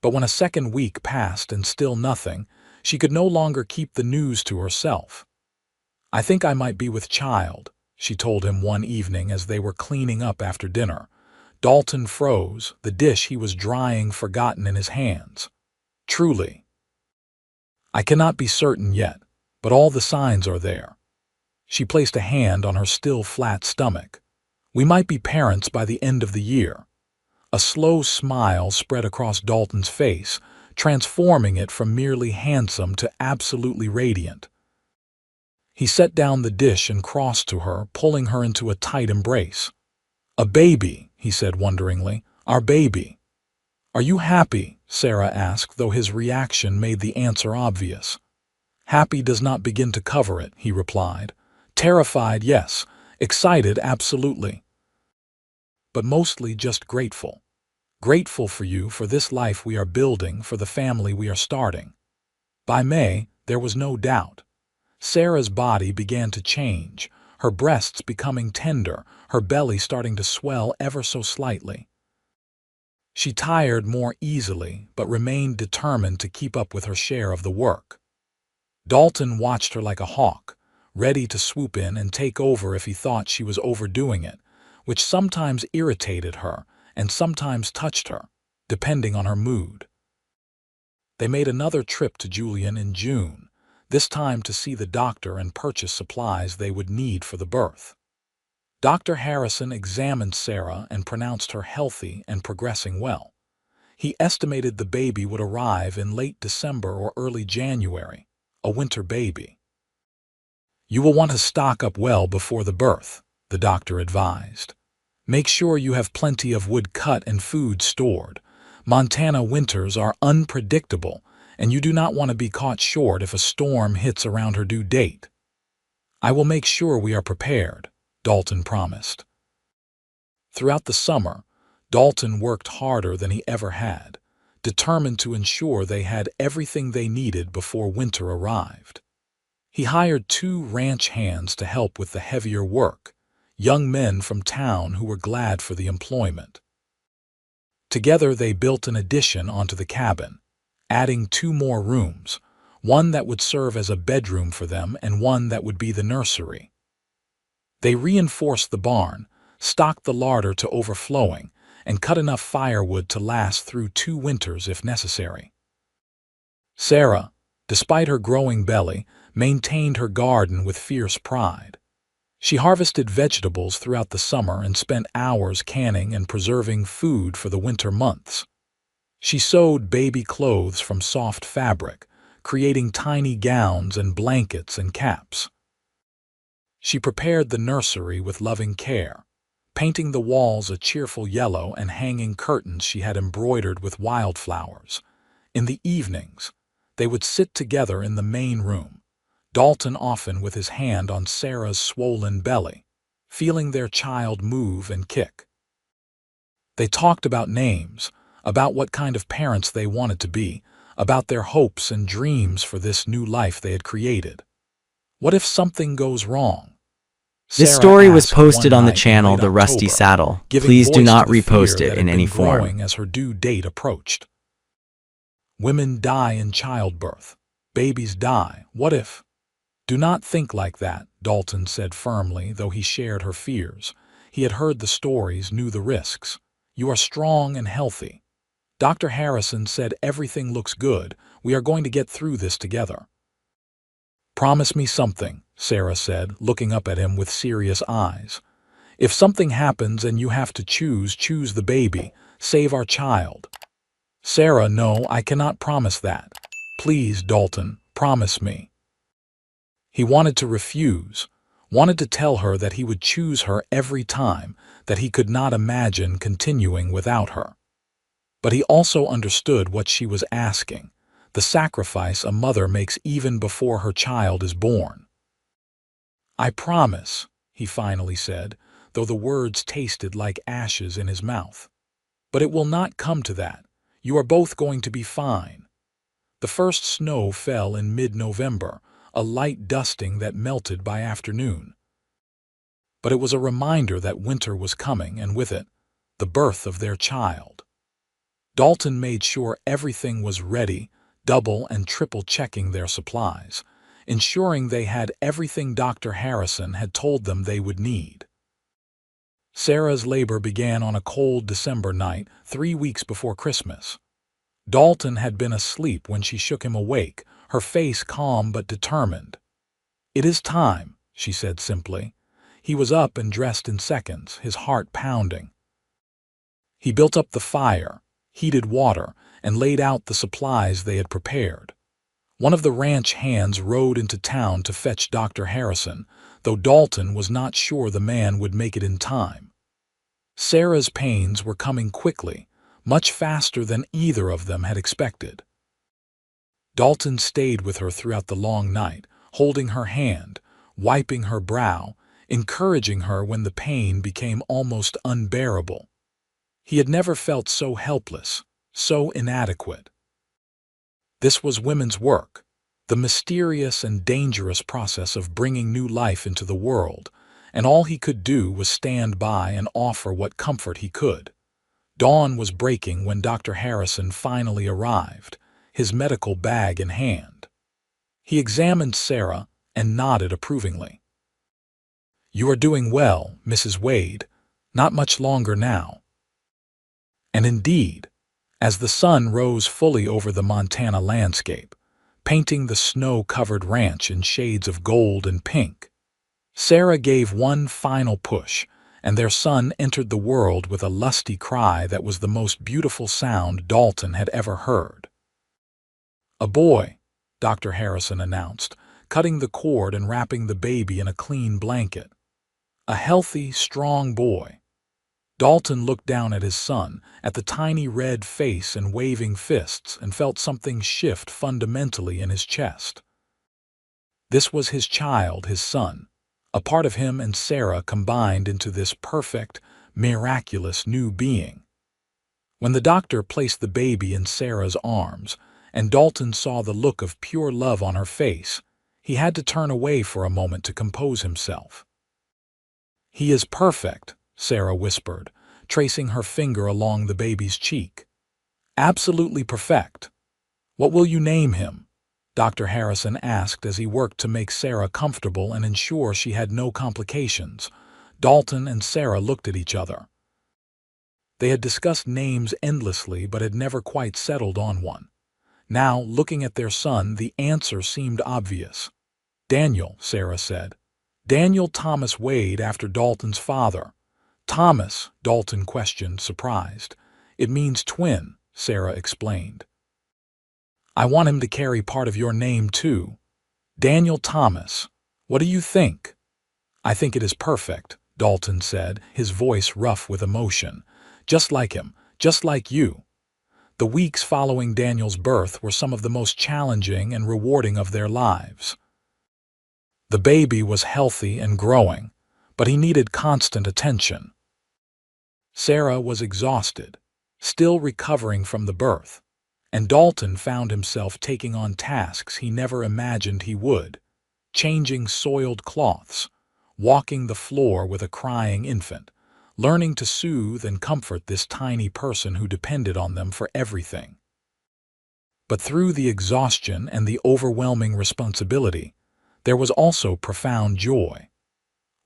But when a second week passed and still nothing, she could no longer keep the news to herself. "I think I might be with child," she told him one evening as they were cleaning up after dinner. Dalton froze, the dish he was drying forgotten in his hands. "Truly, I cannot be certain yet, but all the signs are there." She placed a hand on her still flat stomach. "We might be parents by the end of the year." A slow smile spread across Dalton's face, transforming it from merely handsome to absolutely radiant. He set down the dish and crossed to her, pulling her into a tight embrace. "A baby," he said wonderingly. "Our baby." "Are you happy?" Sarah asked, though his reaction made the answer obvious. "Happy does not begin to cover it," he replied. "Terrified, yes. Excited, absolutely. But mostly just grateful. Grateful for you, for this life we are building, for the family we are starting." By May, there was no doubt. Sarah's body began to change, her breasts becoming tender, her belly starting to swell ever so slightly. She tired more easily, but remained determined to keep up with her share of the work. Dalton watched her like a hawk, ready to swoop in and take over if he thought she was overdoing it, which sometimes irritated her and sometimes touched her, depending on her mood. They made another trip to Julian in June, this time to see the doctor and purchase supplies they would need for the birth. Dr. Harrison examined Sarah and pronounced her healthy and progressing well. He estimated the baby would arrive in late December or early January, a winter baby. "You will want to stock up well before the birth," the doctor advised. "Make sure you have plenty of wood cut and food stored. Montana winters are unpredictable, and you do not want to be caught short if a storm hits around her due date." "I will make sure we are prepared," Dalton promised. Throughout the summer, Dalton worked harder than he ever had, determined to ensure they had everything they needed before winter arrived. He hired 2 ranch hands to help with the heavier work, young men from town who were glad for the employment. Together they built an addition onto the cabin, adding 2 more rooms, one that would serve as a bedroom for them and one that would be the nursery. They reinforced the barn, stocked the larder to overflowing, and cut enough firewood to last through 2 winters if necessary. Sarah, despite her growing belly, maintained her garden with fierce pride. She harvested vegetables throughout the summer and spent hours canning and preserving food for the winter months. She sewed baby clothes from soft fabric, creating tiny gowns and blankets and caps. She prepared the nursery with loving care, painting the walls a cheerful yellow and hanging curtains she had embroidered with wildflowers. In the evenings, they would sit together in the main room, Dalton often with his hand on Sarah's swollen belly, feeling their child move and kick. They talked about names, about what kind of parents they wanted to be, about their hopes and dreams for this new life they had created. What if something goes wrong? This Sarah story was asked posted one on the night in channel late The Rusty October, Saddle. giving Please do voice to not the fear repost it that in had any been form. growing as her due date approached. Women die in childbirth. Babies die. What if? Do not think like that, Dalton said firmly, though he shared her fears. He had heard the stories, knew the risks. You are strong and healthy. Dr. Harrison said everything looks good. We are going to get through this together. Promise me something, Sarah said, looking up at him with serious eyes. If something happens and you have to choose the baby. Save our child. Sarah, no, I cannot promise that. Please, Dalton, promise me. He wanted to refuse, wanted to tell her that he would choose her every time, that he could not imagine continuing without her. But he also understood what she was asking, the sacrifice a mother makes even before her child is born. I promise, he finally said, though the words tasted like ashes in his mouth. But it will not come to that. You are both going to be fine. The first snow fell in mid-November, a light dusting that melted by afternoon. But it was a reminder that winter was coming, and with it, the birth of their child. Dalton made sure everything was ready, double and triple checking their supplies, ensuring they had everything Dr. Harrison had told them they would need. Sarah's labor began on a cold December night, 3 weeks before Christmas. Dalton had been asleep when she shook him awake, her face calm but determined. It is time, she said simply. He was up and dressed in seconds, his heart pounding. He built up the fire, heated water, and laid out the supplies they had prepared. One of the ranch hands rode into town to fetch Dr. Harrison, though Dalton was not sure the man would make it in time. Sarah's pains were coming quickly, much faster than either of them had expected. Dalton stayed with her throughout the long night, holding her hand, wiping her brow, encouraging her when the pain became almost unbearable. He had never felt so helpless, so inadequate. This was women's work, the mysterious and dangerous process of bringing new life into the world, and all he could do was stand by and offer what comfort he could. Dawn was breaking when Dr. Harrison finally arrived, his medical bag in hand. He examined Sarah and nodded approvingly. You are doing well, Mrs. Wade. Not much longer now. And indeed, as the sun rose fully over the Montana landscape, painting the snow-covered ranch in shades of gold and pink, Sarah gave one final push, and their son entered the world with a lusty cry that was the most beautiful sound Dalton had ever heard. A boy, Dr. Harrison announced, cutting the cord and wrapping the baby in a clean blanket. A healthy, strong boy. Dalton looked down at his son, at the tiny red face and waving fists, and felt something shift fundamentally in his chest. This was his child, his son, a part of him and Sarah combined into this perfect, miraculous new being. When the doctor placed the baby in Sarah's arms, and Dalton saw the look of pure love on her face, he had to turn away for a moment to compose himself. He is perfect, Sarah whispered, tracing her finger along the baby's cheek. Absolutely perfect. What will you name him? Dr. Harrison asked as he worked to make Sarah comfortable and ensure she had no complications. Dalton and Sarah looked at each other. They had discussed names endlessly but had never quite settled on one. Now, looking at their son, the answer seemed obvious. Daniel, Sarah said. Daniel Thomas Wade, after Dalton's father. Thomas, Dalton questioned, surprised. It means twin, Sarah explained. I want him to carry part of your name, too. Daniel Thomas. What do you think? I think it is perfect, Dalton said, his voice rough with emotion. Just like him, just like you. The weeks following Daniel's birth were some of the most challenging and rewarding of their lives. The baby was healthy and growing, but he needed constant attention. Sarah was exhausted. still recovering from the birth, and Dalton found himself taking on tasks he never imagined he would, changing soiled cloths, walking the floor with a crying infant, learning to soothe and comfort this tiny person who depended on them for everything. But through the exhaustion and the overwhelming responsibility, there was also profound joy.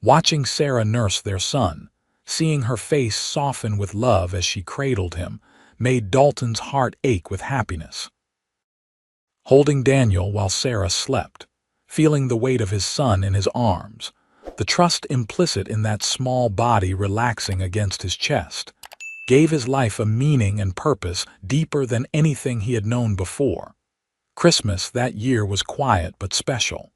Watching Sarah nurse their son, seeing her face soften with love as she cradled him, made Dalton's heart ache with happiness. Holding Daniel while Sarah slept, feeling the weight of his son in his arms, the trust implicit in that small body relaxing against his chest, gave his life a meaning and purpose deeper than anything he had known before. Christmas that year was quiet but special.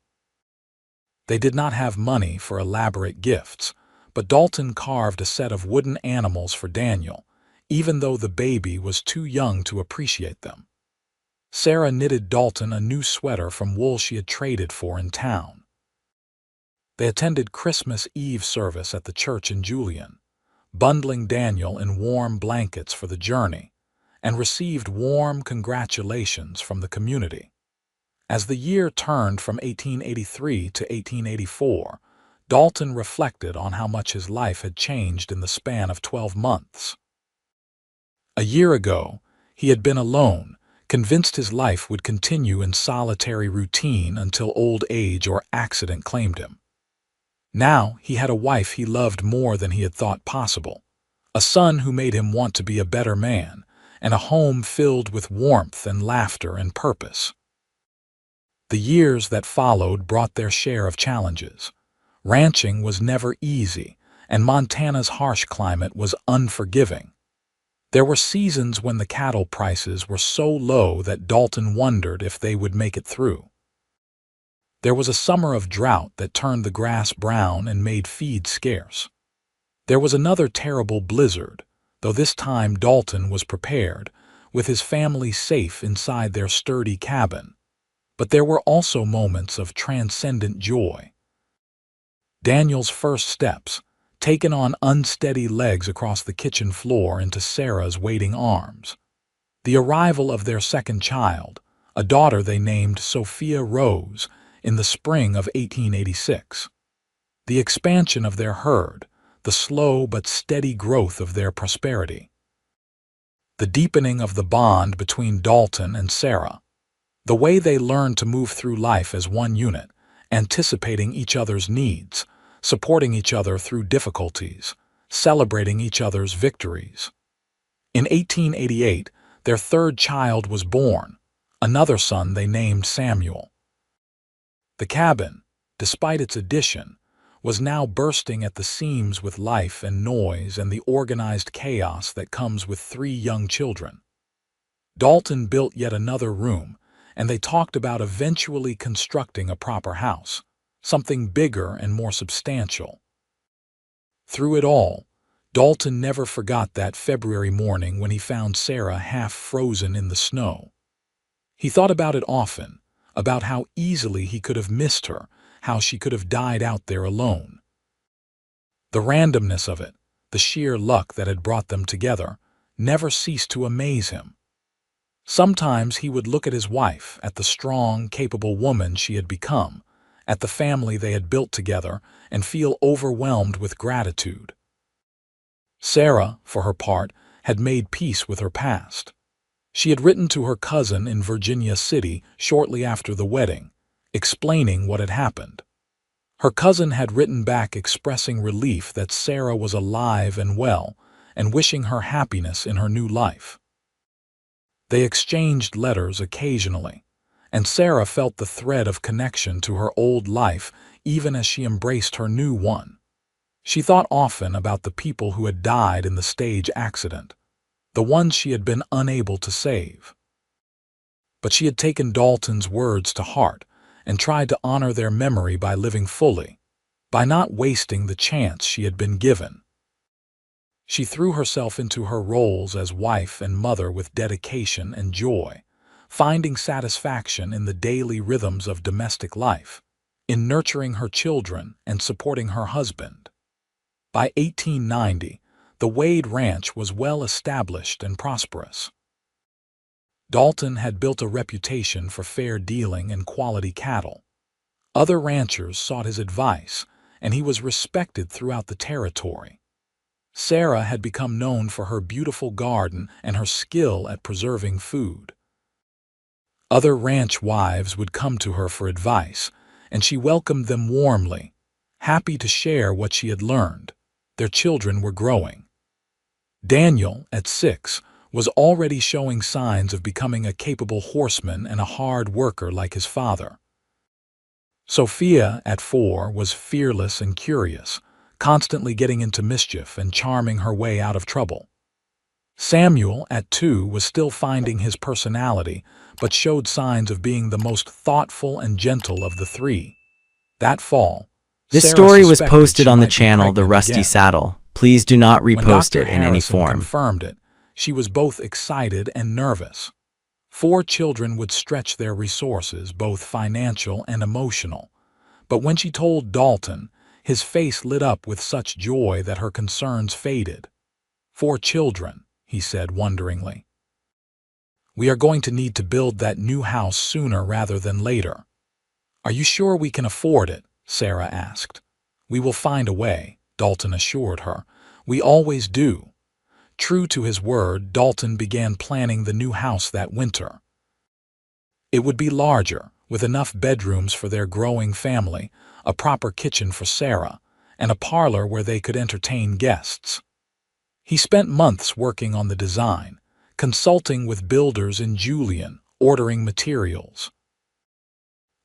They did not have money for elaborate gifts, but Dalton carved a set of wooden animals for Daniel, even though the baby was too young to appreciate them. Sarah knitted Dalton a new sweater from wool she had traded for in town. They attended Christmas Eve service at the church in Julian, bundling Daniel in warm blankets for the journey, and received warm congratulations from the community. As the year turned from 1883 to 1884, Dalton reflected on how much his life had changed in the span of 12 months. A year ago, he had been alone, convinced his life would continue in solitary routine until old age or accident claimed him. Now he had a wife he loved more than he had thought possible, a son who made him want to be a better man, and a home filled with warmth and laughter and purpose. The years that followed brought their share of challenges. Ranching was never easy, and Montana's harsh climate was unforgiving. There were seasons when the cattle prices were so low that Dalton wondered if they would make it through. There was a summer of drought that turned the grass brown and made feed scarce. There was another terrible blizzard, though this time Dalton was prepared, with his family safe inside their sturdy cabin. But there were also moments of transcendent joy. Daniel's first steps, taken on unsteady legs across the kitchen floor into Sarah's waiting arms. The arrival of their second child, a daughter they named Sophia Rose, in the spring of 1886. The expansion of their herd, the slow but steady growth of their prosperity. The deepening of the bond between Dalton and Sarah. The way they learned to move through life as one unit, anticipating each other's needs, supporting each other through difficulties, celebrating each other's victories. In 1888, their third child was born, another son they named Samuel. The cabin, despite its addition, was now bursting at the seams with life and noise and the organized chaos that comes with 3 young children. Dalton built yet another room, and they talked about eventually constructing a proper house, something bigger and more substantial. Through it all, Dalton never forgot that February morning when he found Sarah half frozen in the snow. He thought about it often, about how easily he could have missed her, how she could have died out there alone. The randomness of it, the sheer luck that had brought them together, never ceased to amaze him. Sometimes he would look at his wife, at the strong, capable woman she had become, at the family they had built together, and feel overwhelmed with gratitude. Sarah, for her part, had made peace with her past. She had written to her cousin in Virginia City shortly after the wedding, explaining what had happened. Her cousin had written back expressing relief that Sarah was alive and well, and wishing her happiness in her new life. They exchanged letters occasionally, and Sarah felt the thread of connection to her old life even as she embraced her new one. She thought often about the people who had died in the stage accident, the ones she had been unable to save. But she had taken Dalton's words to heart and tried to honor their memory by living fully, by not wasting the chance she had been given. She threw herself into her roles as wife and mother with dedication and joy, finding satisfaction in the daily rhythms of domestic life, in nurturing her children and supporting her husband. By 1890, The Wade Ranch was well established and prosperous. Dalton had built a reputation for fair dealing and quality cattle. Other ranchers sought his advice, and he was respected throughout the territory. Sarah had become known for her beautiful garden and her skill at preserving food. Other ranch wives would come to her for advice, and she welcomed them warmly, happy to share what she had learned. Their children were growing. Daniel, at 6, was already showing signs of becoming a capable horseman and a hard worker like his father. Sophia, at 4, was fearless and curious, constantly getting into mischief and charming her way out of trouble. Samuel, at 2, was still finding his personality, but showed signs of being the most thoughtful and gentle of the 3. That fall, This Sarah story was suspected posted she on the might be channel The pregnant Rusty again. Saddle. Please do not When repost Dr. it in any Harrison form. confirmed it, she was both excited and nervous. 4 children would stretch their resources, both financial and emotional. But when she told Dalton, his face lit up with such joy that her concerns faded. 4 children, he said wonderingly. We are going to need to build that new house sooner rather than later. Are you sure we can afford it? Sarah asked. We will find a way, Dalton assured her. We always do. True to his word, Dalton began planning the new house that winter. It would be larger, with enough bedrooms for their growing family, a proper kitchen for Sarah, and a parlor where they could entertain guests. He spent months working on the design, consulting with builders in Julian, ordering materials.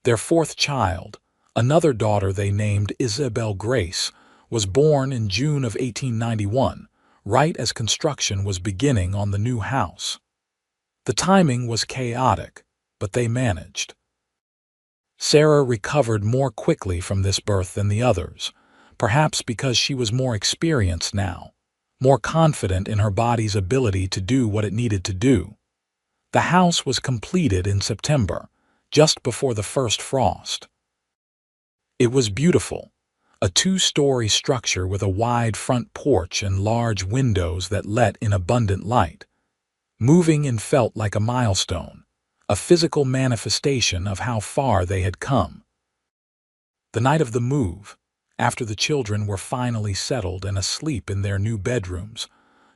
Their 4th child, another daughter they named Isabel Grace, was born in June of 1891, right as construction was beginning on the new house. The timing was chaotic, but they managed. Sarah recovered more quickly from this birth than the others, perhaps because she was more experienced now, more confident in her body's ability to do what it needed to do. The house was completed in September, just before the first frost. It was beautiful, a 2-story structure with a wide front porch and large windows that let in abundant light. Moving in felt like a milestone, a physical manifestation of how far they had come. The night of the move, after the children were finally settled and asleep in their new bedrooms,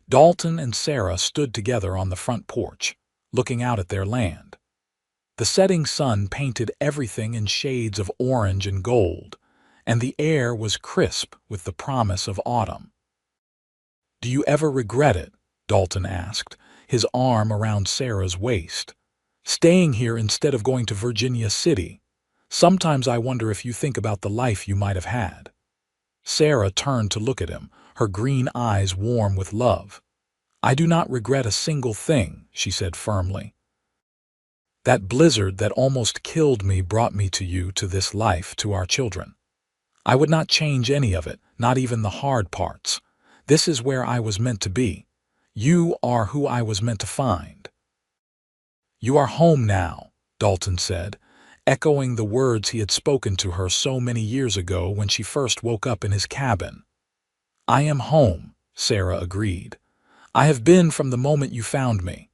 Dalton and Sarah stood together on the front porch, looking out at their land. The setting sun painted everything in shades of orange and gold, and the air was crisp with the promise of autumn. Do you ever regret it? Dalton asked, his arm around Sarah's waist. Staying here instead of going to Virginia City. Sometimes I wonder if you think about the life you might have had. Sarah turned to look at him, her green eyes warm with love. I do not regret a single thing, she said firmly. That blizzard that almost killed me brought me to you, to this life, to our children. I would not change any of it, not even the hard parts. This is where I was meant to be. You are who I was meant to find. You are home now, Dalton said, echoing the words he had spoken to her so many years ago when she first woke up in his cabin. I am home, Sarah agreed. I have been from the moment you found me.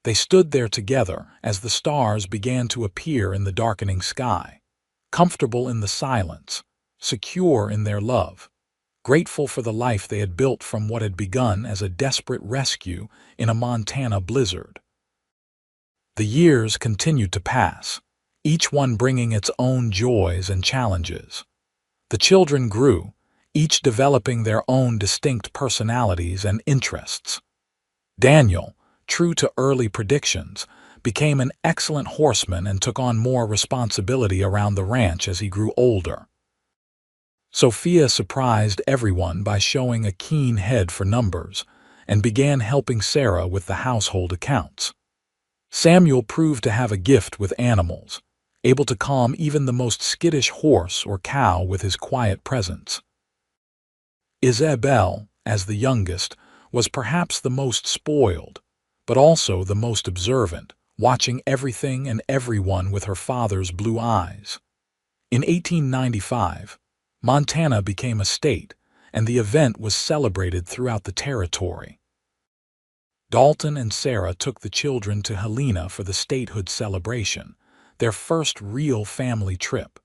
They stood there together as the stars began to appear in the darkening sky, comfortable in the silence, secure in their love, grateful for the life they had built from what had begun as a desperate rescue in a Montana blizzard. The years continued to pass, each one bringing its own joys and challenges. The children grew, each developing their own distinct personalities and interests. Daniel, true to early predictions, became an excellent horseman and took on more responsibility around the ranch as he grew older. Sophia surprised everyone by showing a keen head for numbers and began helping Sarah with the household accounts. Samuel proved to have a gift with animals, able to calm even the most skittish horse or cow with his quiet presence. Isabel, as the youngest, was perhaps the most spoiled, but also the most observant, watching everything and everyone with her father's blue eyes. In 1895, Montana became a state, and the event was celebrated throughout the territory. Dalton and Sarah took the children to Helena for the statehood celebration, their first real family trip.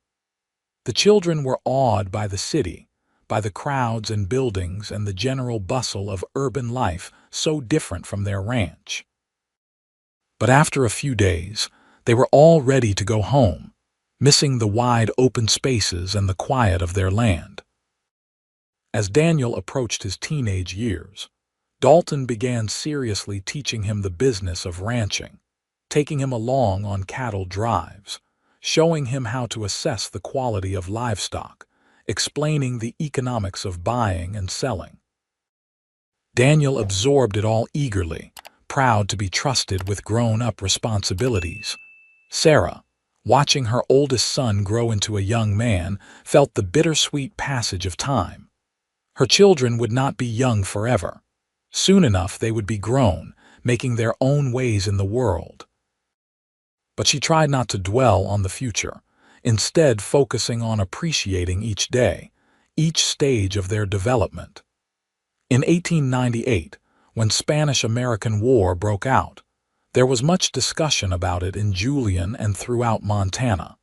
The children were awed by the city, by the crowds and buildings and the general bustle of urban life so different from their ranch. But after a few days, they were all ready to go home, missing the wide open spaces and the quiet of their land. As Daniel approached his teenage years, Dalton began seriously teaching him the business of ranching, taking him along on cattle drives, showing him how to assess the quality of livestock, explaining the economics of buying and selling. Daniel absorbed it all eagerly, proud to be trusted with grown-up responsibilities. Sarah, watching her oldest son grow into a young man, felt the bittersweet passage of time. Her children would not be young forever. Soon enough they would be grown, making their own ways in the world. But she tried not to dwell on the future, instead focusing on appreciating each day, each stage of their development. In 1898, when Spanish-American War broke out, there was much discussion about it in Julian and throughout Montana.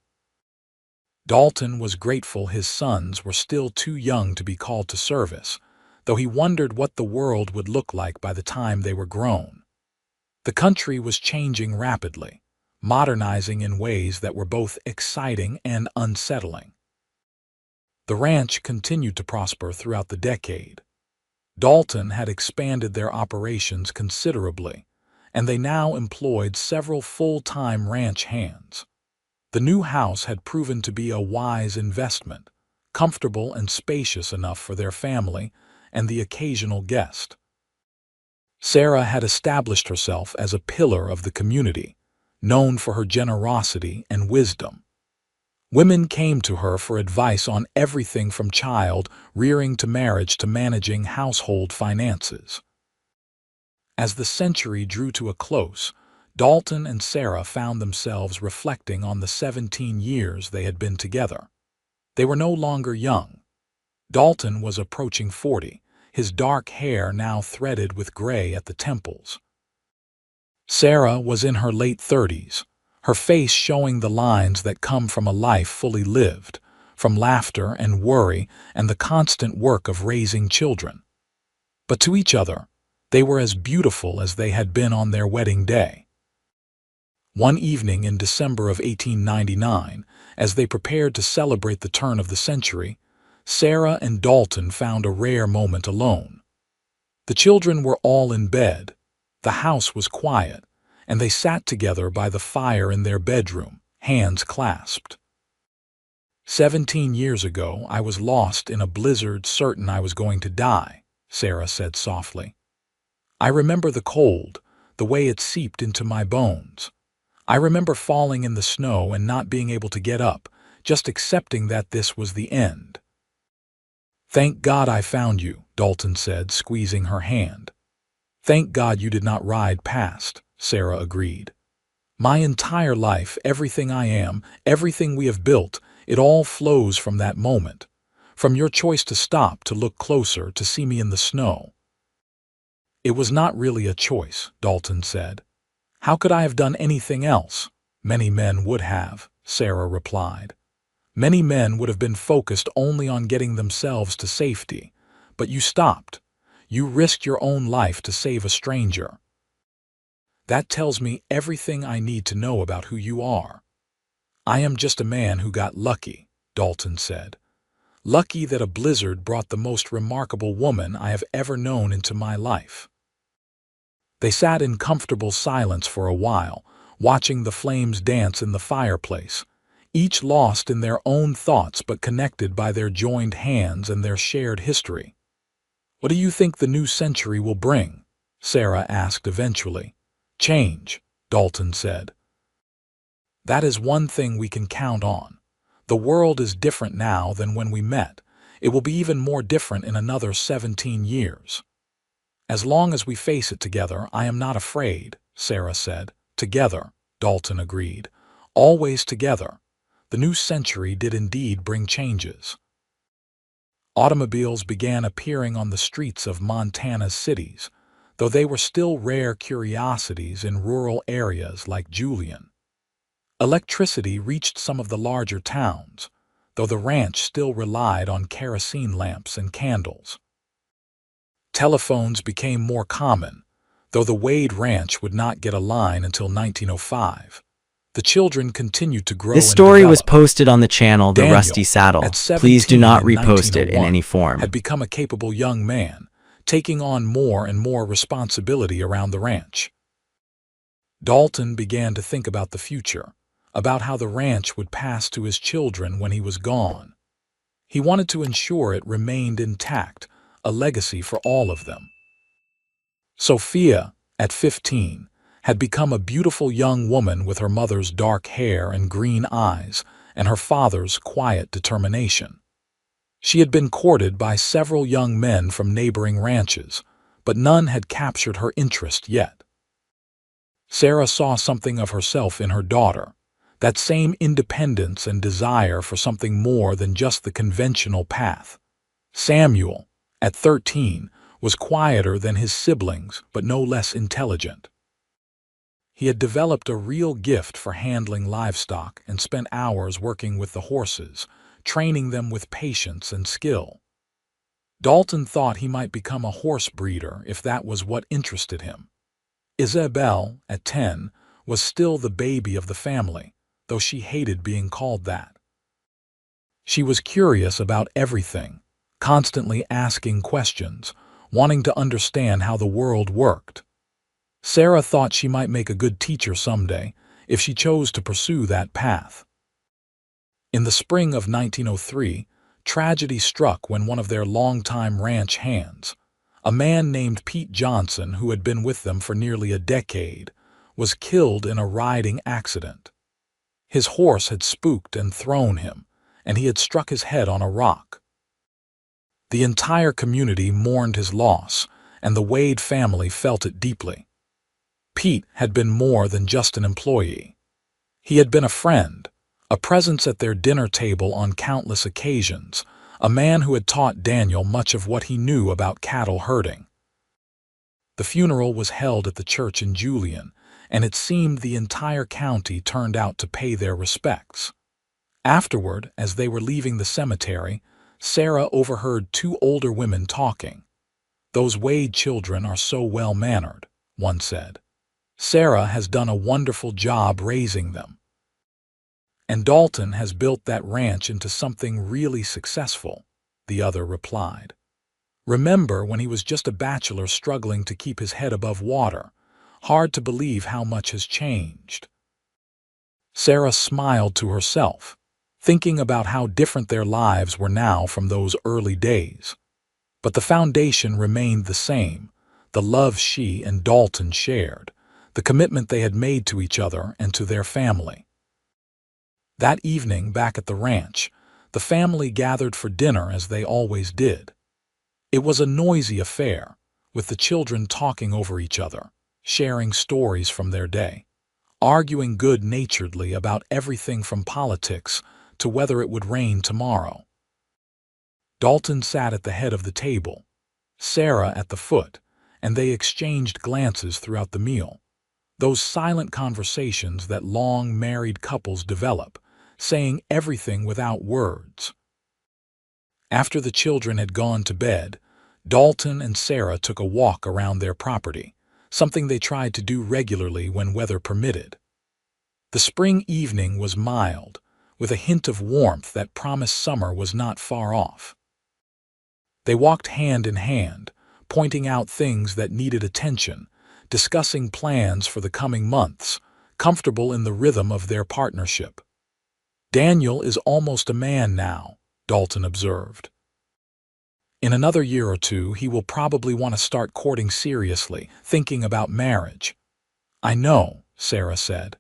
Dalton was grateful his sons were still too young to be called to service, though he wondered what the world would look like by the time they were grown. The country was changing rapidly, modernizing in ways that were both exciting and unsettling. The ranch continued to prosper throughout the decade. Dalton had expanded their operations considerably, and they now employed several full-time ranch hands. The new house had proven to be a wise investment, comfortable and spacious enough for their family and the occasional guest. Sarah had established herself as a pillar of the community, known for her generosity and wisdom. Women came to her for advice on everything from child rearing to marriage to managing household finances. As the century drew to a close, Dalton and Sarah found themselves reflecting on the 17 years they had been together. They were no longer young. Dalton was approaching 40, his dark hair now threaded with gray at the temples. Sarah was in her late 30s, her face showing the lines that come from a life fully lived, from laughter and worry and the constant work of raising children. But to each other, they were as beautiful as they had been on their wedding day. One evening in December of 1899, as they prepared to celebrate the turn of the century, Sarah and Dalton found a rare moment alone. The children were all in bed, the house was quiet, and they sat together by the fire in their bedroom, hands clasped. 17 years ago, I was lost in a blizzard, certain I was going to die, Sarah said softly. I remember the cold, the way it seeped into my bones. I remember falling in the snow and not being able to get up, just accepting that this was the end. Thank God I found you, Dalton said, squeezing her hand. Thank God you did not ride past, Sarah agreed. My entire life, everything I am, everything we have built, it all flows from that moment, from your choice to stop, to look closer, to see me in the snow. It was not really a choice, Dalton said. How could I have done anything else? Many men would have, Sarah replied. Many men would have been focused only on getting themselves to safety, but you stopped. You risked your own life to save a stranger. That tells me everything I need to know about who you are. I am just a man who got lucky, Dalton said. Lucky that a blizzard brought the most remarkable woman I have ever known into my life. They sat in comfortable silence for a while, watching the flames dance in the fireplace, each lost in their own thoughts but connected by their joined hands and their shared history. What do you think the new century will bring? Sarah asked eventually. Change, Dalton said. That is one thing we can count on. The world is different now than when we met. It will be even more different in another 17 years. As long as we face it together, I am not afraid, Sarah said. Together, Dalton agreed. Always together. The new century did indeed bring changes. Automobiles began appearing on the streets of Montana's cities, though they were still rare curiosities in rural areas like Julian. Electricity reached some of the larger towns, though the ranch still relied on kerosene lamps and candles. Telephones became more common, though the Wade Ranch would not get a line until 1905. The children continued to grow This and story was develop. posted on the channel The Daniel, Rusty Saddle. at 17 Please do not in repost it in 1901, any form. had become a capable young man, taking on more and more responsibility around the ranch. Dalton began to think about the future, about how the ranch would pass to his children when he was gone. He wanted to ensure it remained intact, a legacy for all of them. Sophia, at 15, had become a beautiful young woman with her mother's dark hair and green eyes and her father's quiet determination. She had been courted by several young men from neighboring ranches, but none had captured her interest yet. Sarah saw something of herself in her daughter, that same independence and desire for something more than just the conventional path. Samuel, at 13, was quieter than his siblings, but no less intelligent. He had developed a real gift for handling livestock and spent hours working with the horses, training them with patience and skill. Dalton thought he might become a horse breeder if that was what interested him. Isabel, at 10, was still the baby of the family, though she hated being called that. She was curious about everything, constantly asking questions, wanting to understand how the world worked. Sarah thought she might make a good teacher someday if she chose to pursue that path. In the spring of 1903, tragedy struck when one of their longtime ranch hands, a man named Pete Johnson who had been with them for nearly a decade, was killed in a riding accident. His horse had spooked and thrown him, and he had struck his head on a rock. The entire community mourned his loss, and the Wade family felt it deeply. Pete had been more than just an employee. He had been a friend, a presence at their dinner table on countless occasions, a man who had taught Daniel much of what he knew about cattle herding. The funeral was held at the church in Julian, and it seemed the entire county turned out to pay their respects. Afterward, as they were leaving the cemetery, Sarah overheard two older women talking. "Those Wade children are so well-mannered," one said. "Sarah has done a wonderful job raising them. And Dalton has built that ranch into something really successful," the other replied. "Remember when he was just a bachelor struggling to keep his head above water? Hard to believe how much has changed." Sarah smiled to herself, thinking about how different their lives were now from those early days. But the foundation remained the same, the love she and Dalton shared, the commitment they had made to each other and to their family. That evening, back at the ranch, the family gathered for dinner as they always did. It was a noisy affair, with the children talking over each other, sharing stories from their day, arguing good-naturedly about everything from politics to whether it would rain tomorrow. Dalton sat at the head of the table, Sarah at the foot, and they exchanged glances throughout the meal. Those silent conversations that long married couples develop, saying everything without words. After the children had gone to bed, Dalton and Sarah took a walk around their property, something they tried to do regularly when weather permitted. The spring evening was mild, with a hint of warmth that promised summer was not far off. They walked hand in hand, pointing out things that needed attention, discussing plans for the coming months, comfortable in the rhythm of their partnership. "Daniel is almost a man now," Dalton observed. "In another year or two, he will probably want to start courting seriously, thinking about marriage." "I know," Sarah said.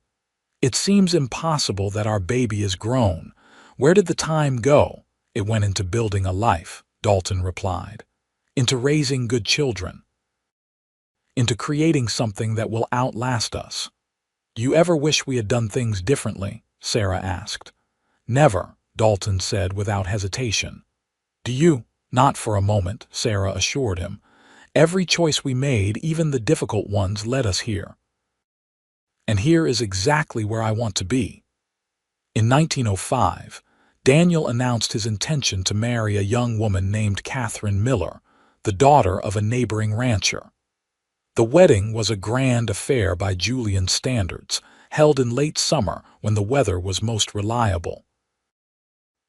"It seems impossible that our baby is grown. Where did the time go?" "It went into building a life," Dalton replied. "Into raising good children. Into creating something that will outlast us." "Do you ever wish we had done things differently?" Sarah asked. "Never," Dalton said without hesitation. "Do you?" Not for a moment, Sarah assured him. Every choice we made, even the difficult ones, led us here. And here is exactly where I want to be. In 1905, Daniel announced his intention to marry a young woman named Catherine Miller, the daughter of a neighboring rancher. The wedding was a grand affair by Julian standards, held in late summer when the weather was most reliable.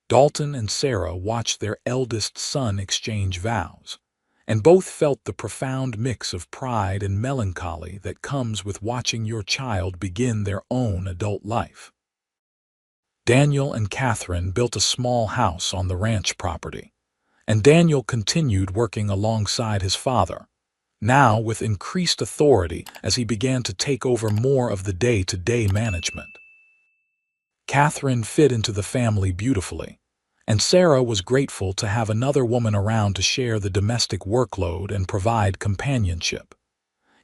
Dalton and Sarah watched their eldest son exchange vows, and both felt the profound mix of pride and melancholy that comes with watching your child begin their own adult life. Daniel and Catherine built a small house on the ranch property, and Daniel continued working alongside his father, now with increased authority as he began to take over more of the day-to-day management. Catherine fit into the family beautifully, and Sarah was grateful to have another woman around to share the domestic workload and provide companionship.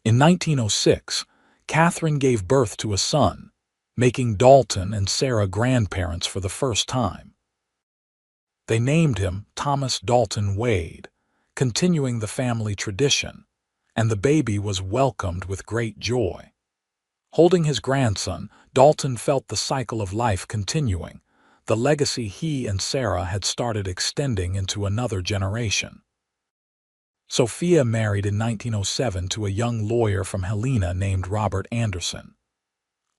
In 1906, Catherine gave birth to a son, making Dalton and Sarah grandparents for the first time. They named him Thomas Dalton Wade, continuing the family tradition, and the baby was welcomed with great joy. Holding his grandson, Dalton felt the cycle of life continuing, the legacy he and Sarah had started extending into another generation. Sophia married in 1907 to a young lawyer from Helena named Robert Anderson.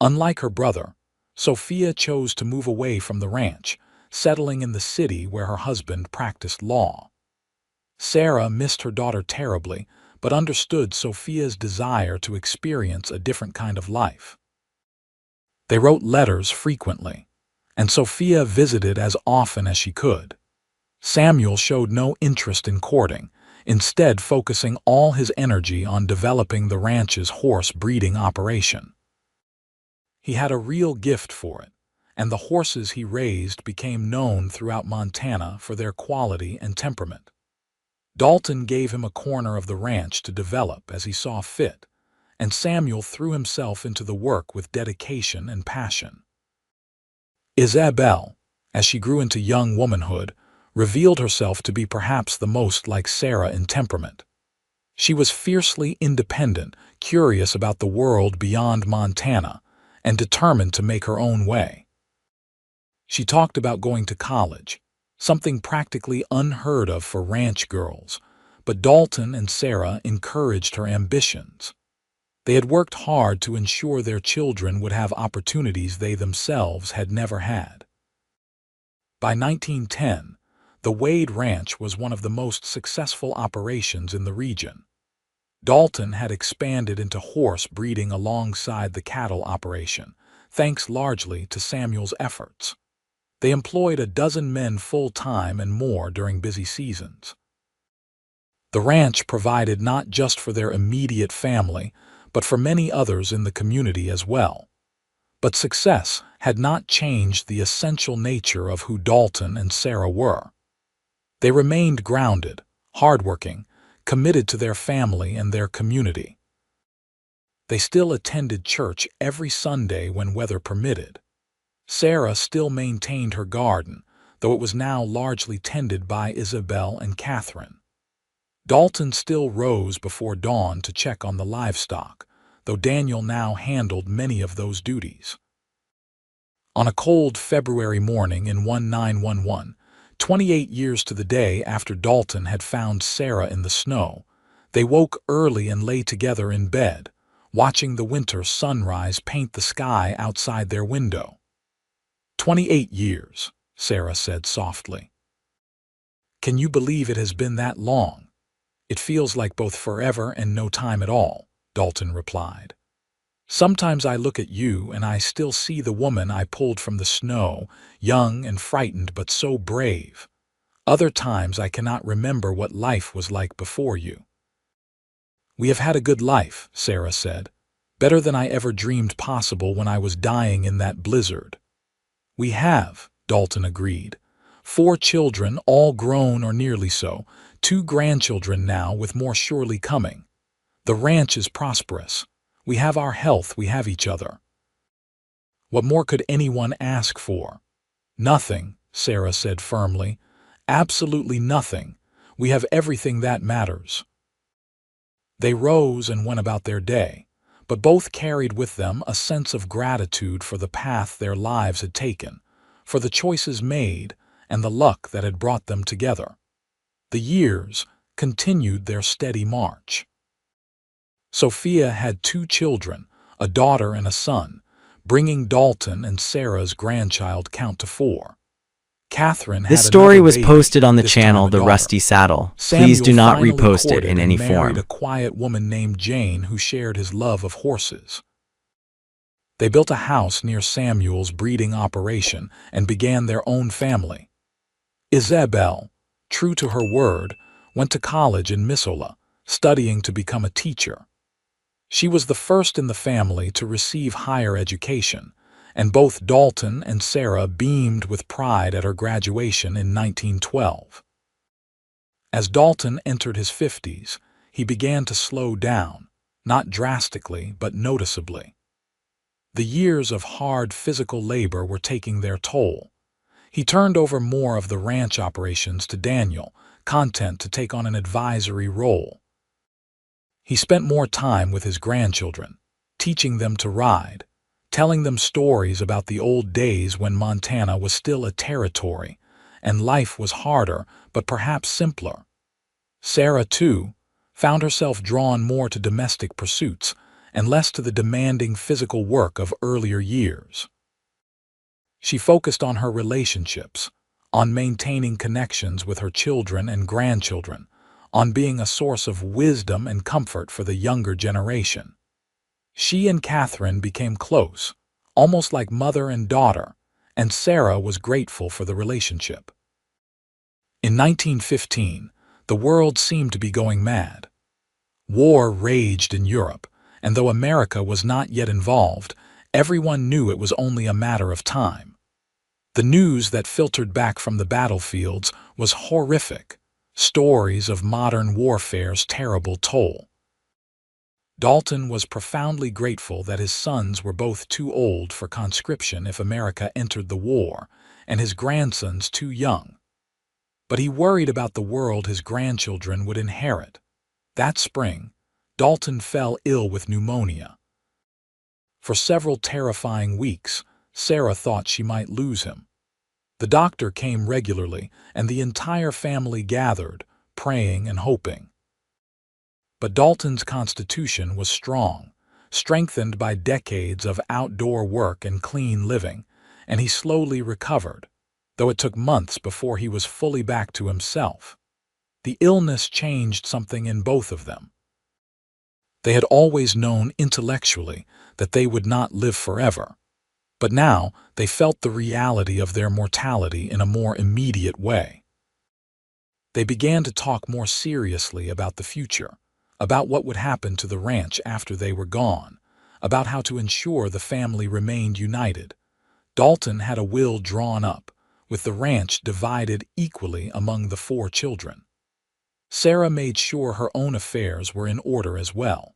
Unlike her brother, Sophia chose to move away from the ranch, settling in the city where her husband practiced law. Sarah missed her daughter terribly, but understood Sophia's desire to experience a different kind of life. They wrote letters frequently, and Sophia visited as often as she could. Samuel showed no interest in courting, instead focusing all his energy on developing the ranch's horse breeding operation. He had a real gift for it, and the horses he raised became known throughout Montana for their quality and temperament. Dalton gave him a corner of the ranch to develop as he saw fit, and Samuel threw himself into the work with dedication and passion. Isabel, as she grew into young womanhood, revealed herself to be perhaps the most like Sarah in temperament. She was fiercely independent, curious about the world beyond Montana, and determined to make her own way. She talked about going to college, something practically unheard of for ranch girls, but Dalton and Sarah encouraged her ambitions. They had worked hard to ensure their children would have opportunities they themselves had never had. By 1910, the Wade Ranch was one of the most successful operations in the region. Dalton had expanded into horse breeding alongside the cattle operation, thanks largely to Samuel's efforts. They employed a dozen men full-time and more during busy seasons. The ranch provided not just for their immediate family, but for many others in the community as well. But success had not changed the essential nature of who Dalton and Sarah were. They remained grounded, hardworking, committed to their family and their community. They still attended church every Sunday when weather permitted. Sarah still maintained her garden, though it was now largely tended by Isabel and Catherine. Dalton still rose before dawn to check on the livestock, though Daniel now handled many of those duties. On a cold February morning in 1911, 28 years to the day after Dalton had found Sarah in the snow, they woke early and lay together in bed, watching the winter sunrise paint the sky outside their window. 28 years, Sarah said softly. Can you believe it has been that long? It feels like both forever and no time at all, Dalton replied. Sometimes I look at you and I still see the woman I pulled from the snow, young and frightened but so brave. Other times I cannot remember what life was like before you. We have had a good life, Sarah said, better than I ever dreamed possible when I was dying in that blizzard. We have, Dalton agreed. 4 children, all grown or nearly so, 2 grandchildren now with more surely coming. The ranch is prosperous. We have our health, we have each other. What more could anyone ask for? Nothing, Sarah said firmly. Absolutely nothing. We have everything that matters." They rose and went about their day, but both carried with them a sense of gratitude for the path their lives had taken, for the choices made, and the luck that had brought them together. The years continued their steady march. Sophia had 2 children, a daughter and a son, bringing Dalton and Sarah's grandchild count to 4. Catherine This had story another was baby, posted on the this time channel a The daughter. Rusty Saddle. Samuel Please do not finally repost it courted in and any married form. a quiet woman named Jane who shared his love of horses. They built a house near Samuel's breeding operation and began their own family. Isabel, true to her word, went to college in Missoula, studying to become a teacher. She was the first in the family to receive higher education, and both Dalton and Sarah beamed with pride at her graduation in 1912. As Dalton entered his 50s, he began to slow down, not drastically but noticeably. The years of hard physical labor were taking their toll. He turned over more of the ranch operations to Daniel, content to take on an advisory role. He spent more time with his grandchildren, teaching them to ride, telling them stories about the old days when Montana was still a territory, and life was harder but perhaps simpler. Sarah, too, found herself drawn more to domestic pursuits and less to the demanding physical work of earlier years. She focused on her relationships, on maintaining connections with her children and grandchildren, on being a source of wisdom and comfort for the younger generation. She and Catherine became close, almost like mother and daughter, and Sarah was grateful for the relationship. In 1915, the world seemed to be going mad. War raged in Europe, and though America was not yet involved, everyone knew it was only a matter of time. The news that filtered back from the battlefields was horrific, stories of modern warfare's terrible toll. Dalton was profoundly grateful that his sons were both too old for conscription if America entered the war, and his grandsons too young. But he worried about the world his grandchildren would inherit. That spring, Dalton fell ill with pneumonia. For several terrifying weeks, Sarah thought she might lose him. The doctor came regularly, and the entire family gathered, praying and hoping. But Dalton's constitution was strong, strengthened by decades of outdoor work and clean living, and he slowly recovered, though it took months before he was fully back to himself. The illness changed something in both of them. They had always known intellectually that they would not live forever, but now they felt the reality of their mortality in a more immediate way. They began to talk more seriously about the future, about what would happen to the ranch after they were gone, about how to ensure the family remained united. Dalton had a will drawn up, with the ranch divided equally among the 4 children. Sarah made sure her own affairs were in order as well.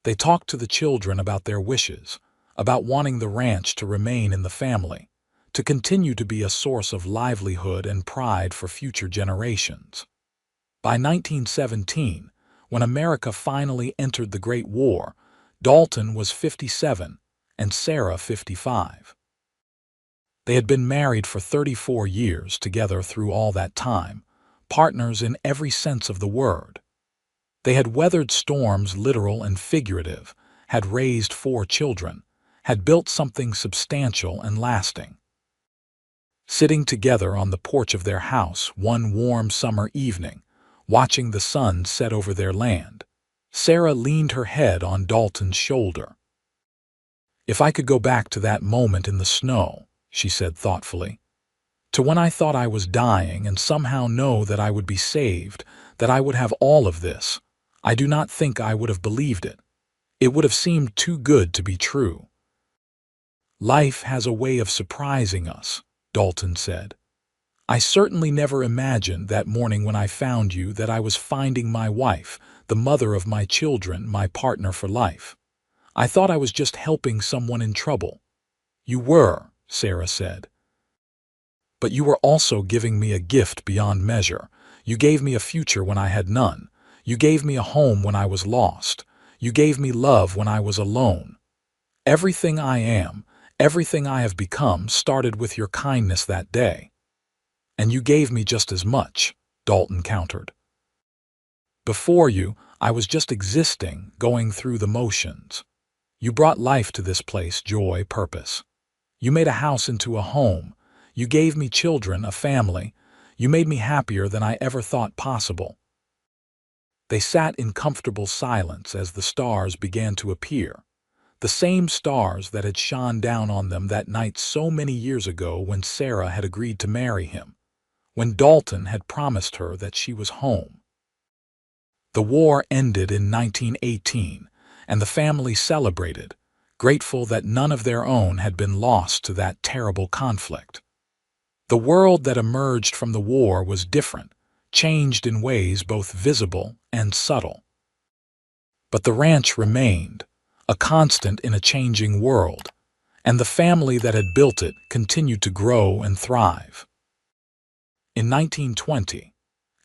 They talked to the children about their wishes, about wanting the ranch to remain in the family, to continue to be a source of livelihood and pride for future generations. By 1917, when America finally entered the Great War, Dalton was 57 and Sarah 55. They had been married for 34 years together through all that time, partners in every sense of the word. They had weathered storms literal and figurative, had raised 4 children, had built something substantial and lasting. Sitting together on the porch of their house one warm summer evening, watching the sun set over their land, Sarah leaned her head on Dalton's shoulder. "If I could go back to that moment in the snow," she said thoughtfully, "to when I thought I was dying and somehow know that I would be saved, that I would have all of this, I do not think I would have believed it. It would have seemed too good to be true." "Life has a way of surprising us," Dalton said. "I certainly never imagined that morning when I found you that I was finding my wife, the mother of my children, my partner for life. I thought I was just helping someone in trouble." "You were," Sarah said. "But you were also giving me a gift beyond measure. You gave me a future when I had none. You gave me a home when I was lost. You gave me love when I was alone. Everything I am, everything I have become started with your kindness that day. And you gave me just as much, Dalton countered. Before you, I was just existing, going through the motions. You brought life to this place, joy, purpose. You made a house into a home. You gave me children, a family. You made me happier than I ever thought possible. They sat in comfortable silence as the stars began to appear. The same stars that had shone down on them that night so many years ago when Sarah had agreed to marry him, when Dalton had promised her that she was home. The war ended in 1918, and the family celebrated, grateful that none of their own had been lost to that terrible conflict. The world that emerged from the war was different, changed in ways both visible and subtle. But the ranch remained, a constant in a changing world, and the family that had built it continued to grow and thrive. In 1920,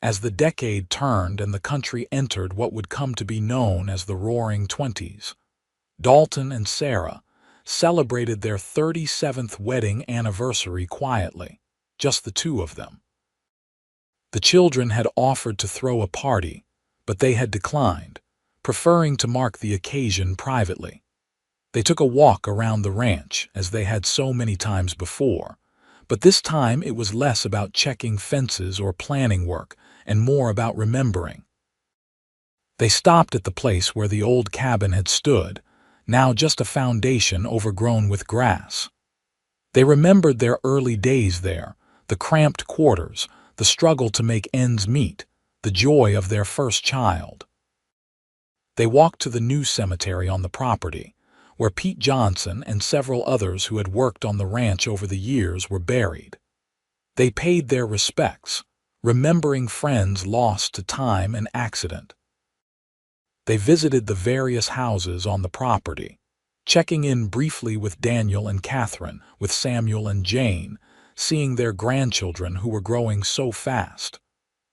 as the decade turned and the country entered what would come to be known as the Roaring Twenties, Dalton and Sarah celebrated their 37th wedding anniversary quietly, just the two of them. The children had offered to throw a party, but they had declined, preferring to mark the occasion privately. They took a walk around the ranch, as they had so many times before, but this time it was less about checking fences or planning work and more about remembering. They stopped at the place where the old cabin had stood, now just a foundation overgrown with grass. They remembered their early days there, the cramped quarters, the struggle to make ends meet, the joy of their first child. They walked to the new cemetery on the property, where Pete Johnson and several others who had worked on the ranch over the years were buried. They paid their respects, remembering friends lost to time and accident. They visited the various houses on the property, checking in briefly with Daniel and Catherine, with Samuel and Jane, seeing their grandchildren who were growing so fast.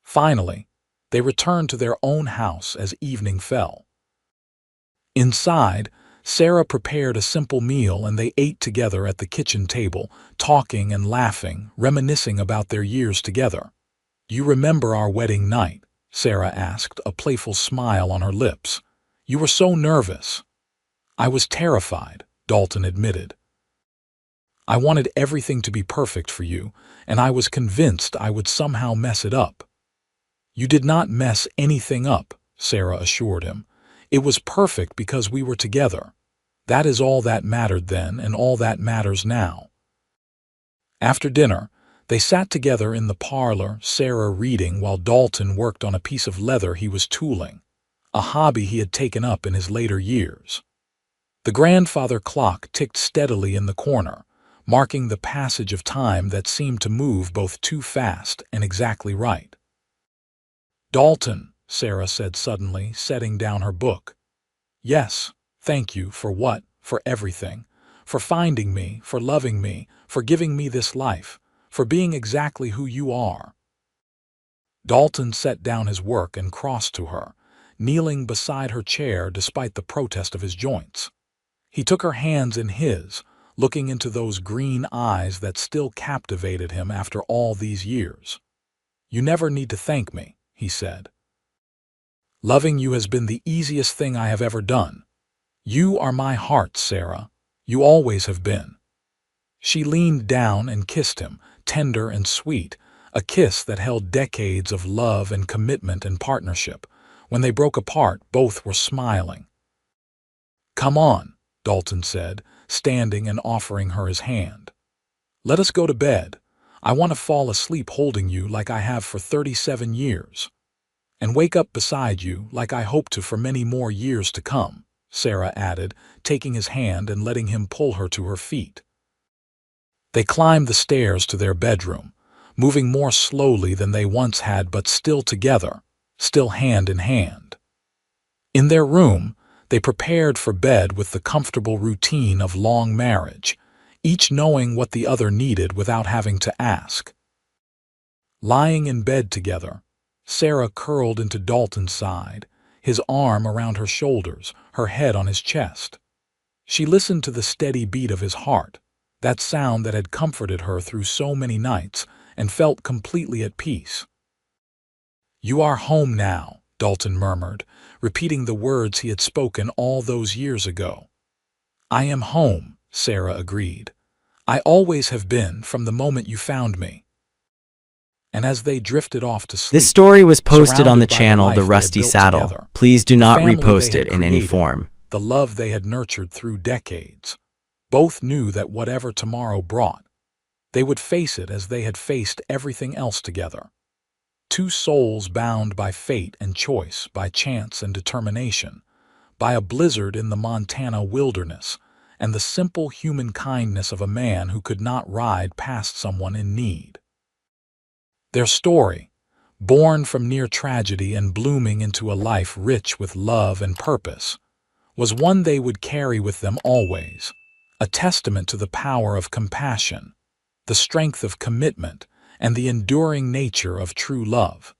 Finally, they returned to their own house as evening fell. Inside, Sarah prepared a simple meal and they ate together at the kitchen table, talking and laughing, reminiscing about their years together. "You remember our wedding night?" Sarah asked, a playful smile on her lips. "You were so nervous." "I was terrified," Dalton admitted. "I wanted everything to be perfect for you, and I was convinced I would somehow mess it up." "You did not mess anything up," Sarah assured him. "It was perfect because we were together. That is all that mattered then and all that matters now." After dinner, they sat together in the parlor, Sarah reading while Dalton worked on a piece of leather he was tooling, a hobby he had taken up in his later years. The grandfather clock ticked steadily in the corner, marking the passage of time that seemed to move both too fast and exactly right. "Dalton," Sarah said suddenly, setting down her book. "Yes, thank you for what? For everything. For finding me, for loving me, for giving me this life, for being exactly who you are." Dalton set down his work and crossed to her, kneeling beside her chair despite the protest of his joints. He took her hands in his, looking into those green eyes that still captivated him after all these years. "You never need to thank me," he said. "Loving you has been the easiest thing I have ever done. You are my heart, Sarah. You always have been." She leaned down and kissed him, tender and sweet, a kiss that held decades of love and commitment and partnership. When they broke apart, both were smiling. "Come on," Dalton said, standing and offering her his hand. "Let us go to bed. I want to fall asleep holding you like I have for 37 years. And wake up beside you like I hope to for many more years to come," Sarah added, taking his hand and letting him pull her to her feet. They climbed the stairs to their bedroom, moving more slowly than they once had but still together, still hand in hand. In their room, they prepared for bed with the comfortable routine of long marriage, each knowing what the other needed without having to ask. Lying in bed together, Sarah curled into Dalton's side, his arm around her shoulders, her head on his chest. She listened to the steady beat of his heart, that sound that had comforted her through so many nights, and felt completely at peace. "You are home now," Dalton murmured, repeating the words he had spoken all those years ago. "I am home," Sarah agreed. "I always have been from the moment you found me." And as they drifted off to sleep, This story was posted on the surrounded by channel life The they had Rusty built Saddle. together, Please do the not family repost they had it in any created, form. the love they had nurtured through decades, both knew that whatever tomorrow brought, they would face it as they had faced everything else together. Two souls bound by fate and choice, by chance and determination, by a blizzard in the Montana wilderness, and the simple human kindness of a man who could not ride past someone in need. Their story, born from near tragedy and blooming into a life rich with love and purpose, was one they would carry with them always, a testament to the power of compassion, the strength of commitment, and the enduring nature of true love.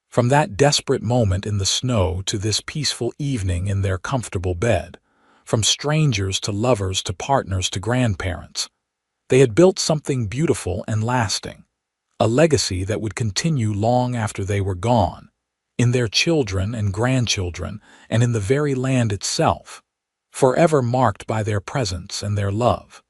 From that desperate moment in the snow to this peaceful evening in their comfortable bed, from strangers to lovers to partners to grandparents, they had built something beautiful and lasting, a legacy that would continue long after they were gone, in their children and grandchildren, and in the very land itself, forever marked by their presence and their love.